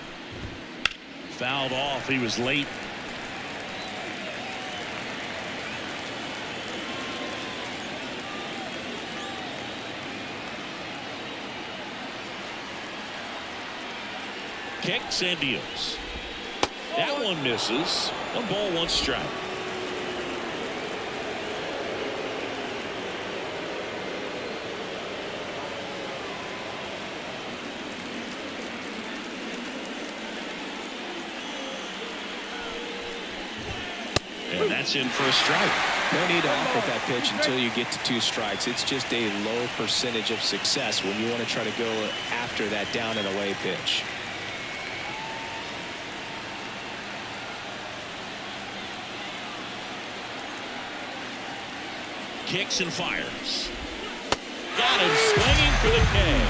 Fouled off. He was late. Kicks and deals. That one misses. 1 ball, 1 strike. And that's in for a strike. No need to offer that pitch until you get to 2 strikes. It's just a low percentage of success when you want to try to go after that down and away pitch. Kicks and fires. Got him swinging for the K.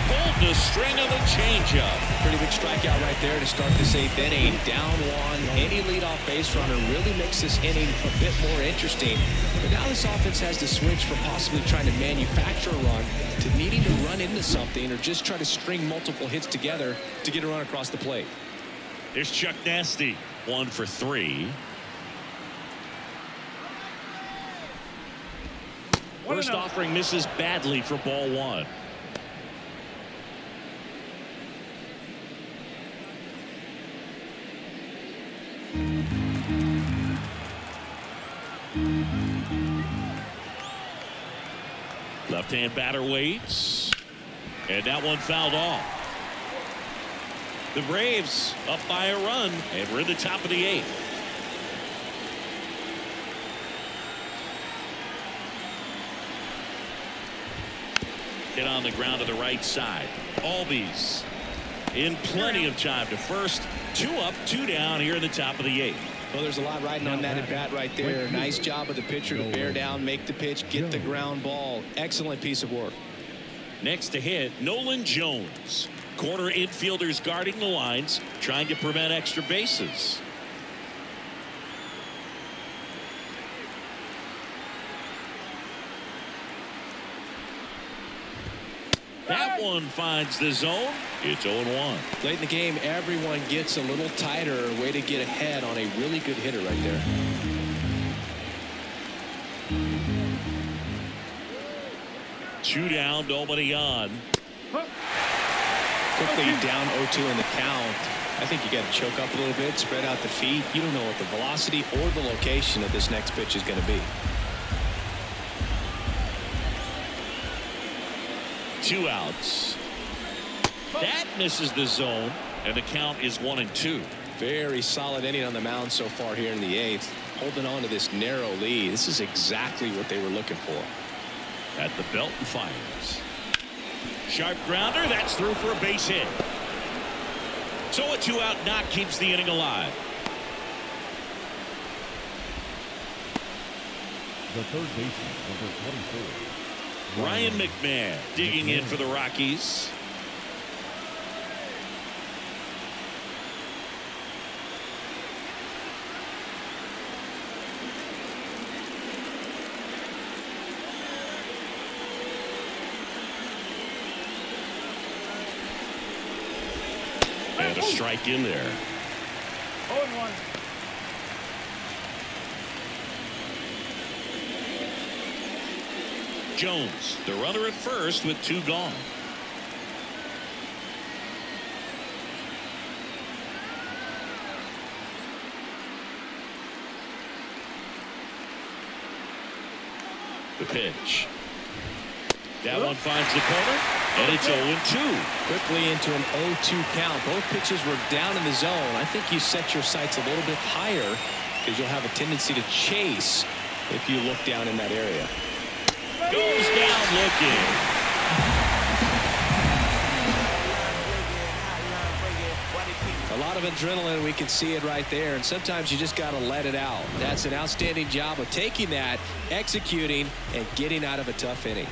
Pulled the string of the changeup. Pretty big strikeout right there to start this 8th inning. Down 1. Any leadoff base runner really makes this inning a bit more interesting. But now this offense has to switch from possibly trying to manufacture a run to needing to run into something or just try to string multiple hits together to get a run across the plate. There's Chuck Nasty. 1 for 3. First offering misses badly for ball 1. Left-hand batter waits. And that one fouled off. The Braves up by a run, and we're in the top of the 8th. Hit on the ground to the right side. Albies in plenty of time to first. 2 up, 2 down here in the top of the 8th. Well, there's a lot riding on that at bat right there. Nice job of the pitcher to bear down, make the pitch, get the ground ball. Excellent piece of work. Next to hit, Nolan Jones. Corner infielders guarding the lines, trying to prevent extra bases. one finds the zone. It's 0-1. Late in the game, everyone gets a little tighter. Way to get ahead on a really good hitter right there. Two down, nobody on. Quickly down 0-2 in the count. I think you got to choke up a little bit, spread out the feet. You don't know what the velocity or the location of this next pitch is going to be. Two outs. That misses the zone, and the count is 1-2. Very solid inning on the mound so far here in the 8th. Holding on to this narrow lead. This is exactly what they were looking for. At the belt and fires. Sharp grounder. That's through for a base hit. So a 2-out knock keeps the inning alive. The third baseman, number 24. Ryan McMahon digging in for the Rockies. And a strike in there. 0-1. Jones, the runner at first with 2 gone. The pitch. That one finds the corner, and it's 0-2. Quickly into an 0-2 count. Both pitches were down in the zone. I think you set your sights a little bit higher because you'll have a tendency to chase if you look down in that area. Goes down looking. A lot of adrenaline. We can see it right there. And sometimes you just got to let it out. That's an outstanding job of taking that, executing, and getting out of a tough inning.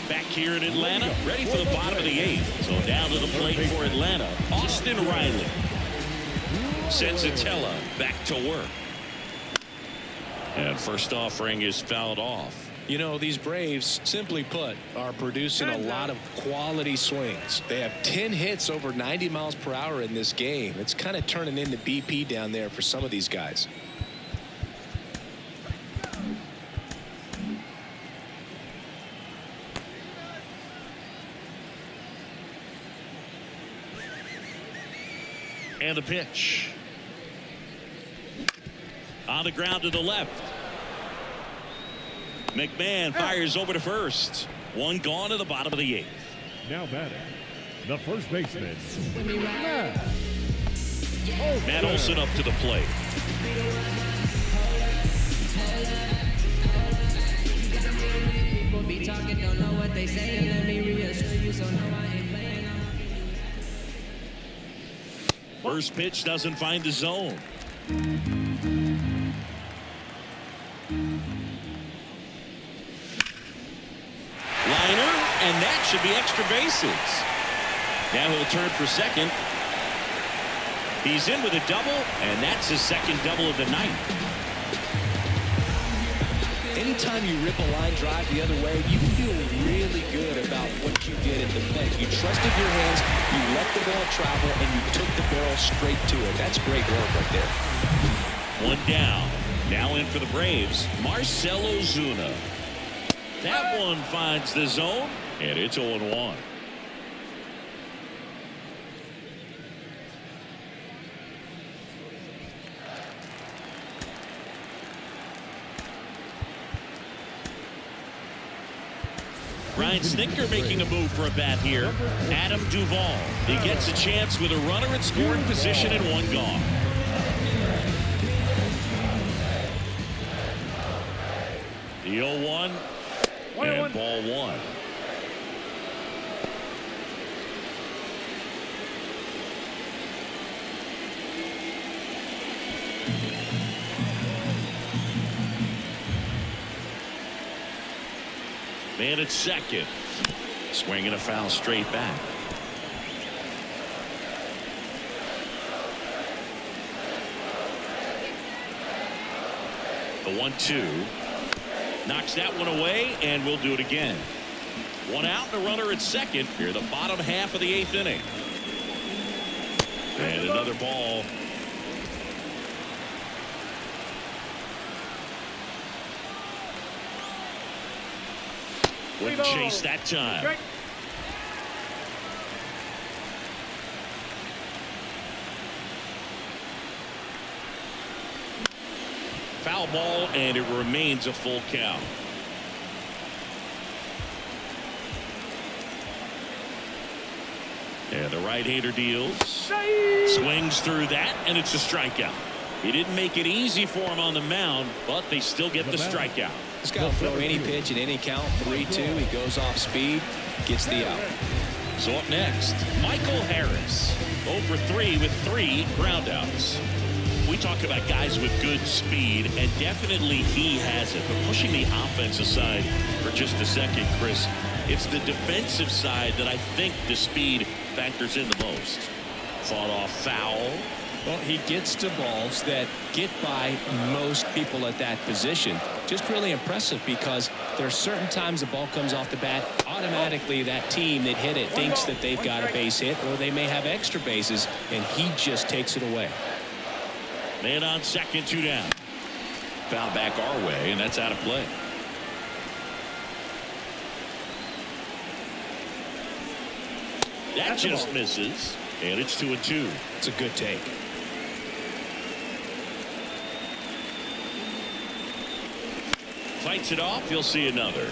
Back here in Atlanta, ready for the bottom of the 8th. So down to the plate for Atlanta, Austin Riley. Senzatella back to work. And first offering is fouled off. You know, these Braves, simply put, are producing a lot of quality swings. They have 10 hits over 90 miles per hour in this game. It's kind of turning into BP down there for some of these guys. And the pitch. On the ground to the left. McMahon fires over to first. 1 gone to the bottom of the 8th. Now batting, the first baseman, Matt Olson up to the plate. First pitch doesn't find the zone. Liner, and that should be extra bases. Now he'll turn for second. He's in with a double, and that's his second double of the night. Anytime you rip a line drive the other way, you feel really good about what you did at the plate. You trusted your hands, you let the ball travel, and you took the barrel straight to it. That's great work right there. 1 down. Now in for the Braves, Marcell Ozuna. That one finds the zone, and it's 0-1. Ryan Snitker making a move for a bat here. Adam Duvall. He gets a chance with a runner in scoring position and 1 gone. The 0-1 and ball 1. Man at second. Swinging a foul straight back. The 1-2. Knocks that one away, and we'll do it again. One out and a runner at second. Here, the bottom half of the 8th inning. And another ball. Wouldn't chase that time. Foul ball, and it remains a full count. And the right-hander deals. Swings through that, and it's a strikeout. He didn't make it easy for him on the mound, but they still get the strikeout. This guy will throw any pitch at any count. 3-2. He goes off speed, gets the out. So up next, Michael Harris. 0 for 3 with 3 groundouts. We talk about guys with good speed, and definitely he has it. But pushing the offense aside for just a second, Chris, it's the defensive side that I think the speed factors in the most. Fought off foul. Well, he gets to balls that get by most people at that position. Just really impressive because there are certain times the ball comes off the bat. Automatically, that team that hit it thinks that they've got a base hit, or they may have extra bases, and he just takes it away. Man on second, 2 down. Foul back our way, and that's out of play. That just misses, and it's 2-2. It's a good take. Fights it off. You'll see another.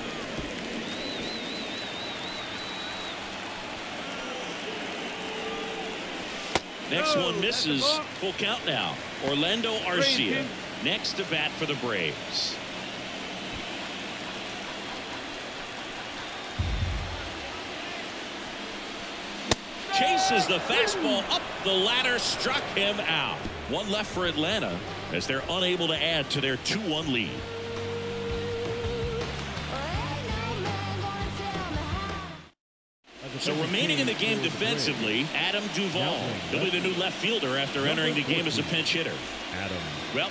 Next one misses. Full count now. Orlando Arcia next to bat for the Braves. Chases the fastball up the ladder, struck him out. One left for Atlanta as they're unable to add to their 2-1 lead. So remaining in the game defensively, Adam Duvall. He'll be the new left fielder after entering the game as a pinch hitter. Well,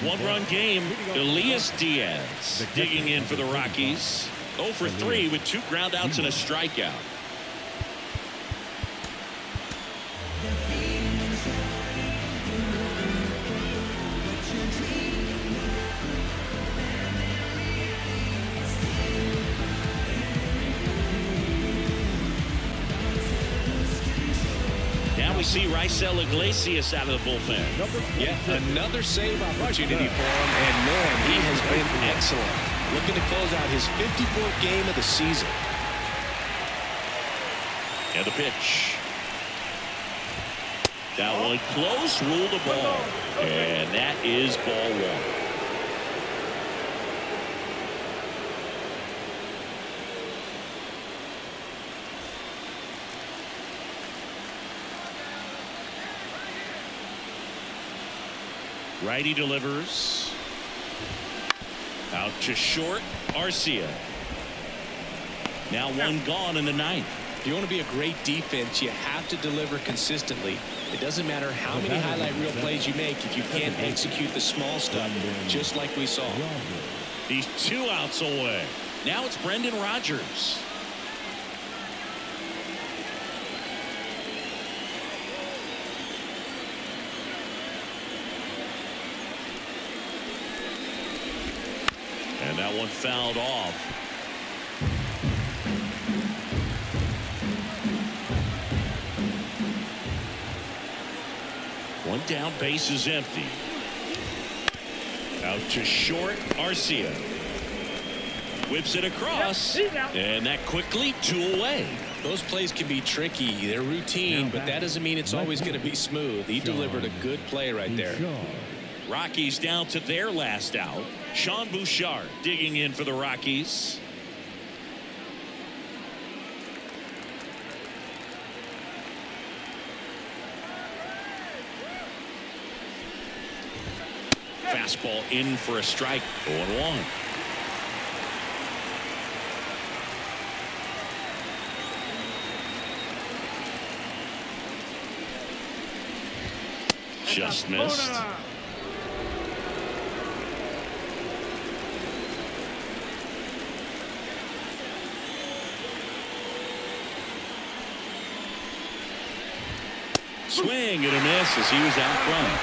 one-run game. Elias Diaz digging in for the Rockies. 0 for 3 with 2 groundouts and a strikeout. We see Raisel Iglesias out of the bullpen. Yeah, another save opportunity for him, and man, he has been excellent. Looking to close out his 54th game of the season. And the pitch. That one close, ruled the ball. And that is ball 1. Righty delivers. Out to short. Arcia. Now one gone in the 9th. If you want to be a great defense, you have to deliver consistently. It doesn't matter how many highlight reel plays you make if you can't execute the small stuff, just like we saw. He's 2 outs away. Now it's Brendan Rodgers. And that one fouled off. One down, base is empty. Out to short, Arcia. Whips it across. And that quickly 2 away. Those plays can be tricky. They're routine, but that doesn't mean it's always going to be smooth. He delivered a good play right there. Rockies down to their last out. Sean Bouchard digging in for the Rockies. Fastball in for a strike. 0-1. Just missed. Swing and a miss as he was out front.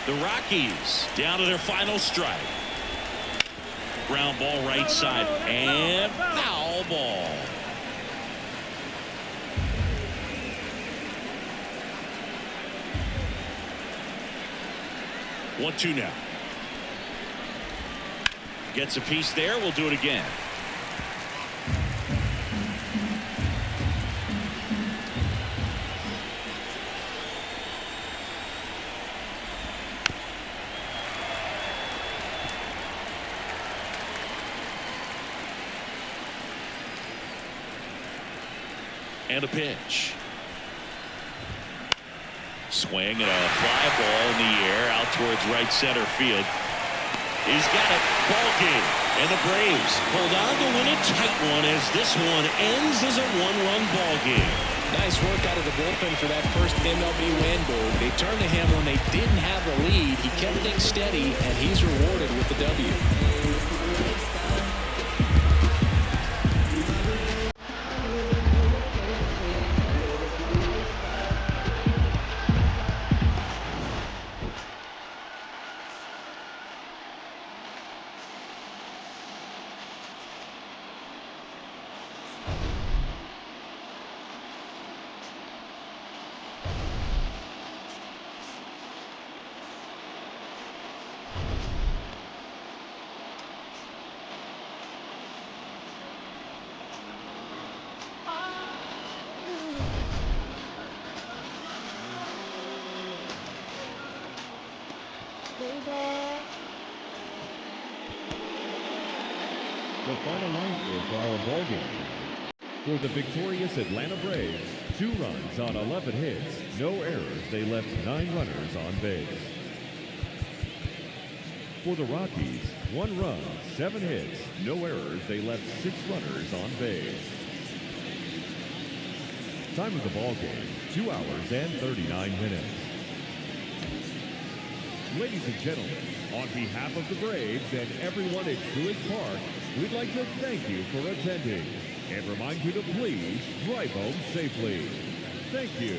The Rockies down to their final strike. Ground ball right side and foul ball. 1-2 now. Gets a piece there. We'll do it again. And a pitch. Swing and a fly ball in the air out towards right center field. He's got it. Ball game. And the Braves hold on to win a tight one as this one ends as a one-run ball game. Nice work out of the bullpen for that first MLB win, Bird. They turned to him when they didn't have the lead. He kept things steady, and he's rewarded with the W. The final line for our ball game. For the victorious Atlanta Braves, 2 runs on 11 hits, no errors. They left 9 runners on base. For the Rockies, 1 run, 7 hits, no errors. They left 6 runners on base. Time of the ball game, 2 hours and 39 minutes. Ladies and gentlemen, on behalf of the Braves and everyone at Truist Park, we'd like to thank you for attending and remind you to please drive home safely. Thank you.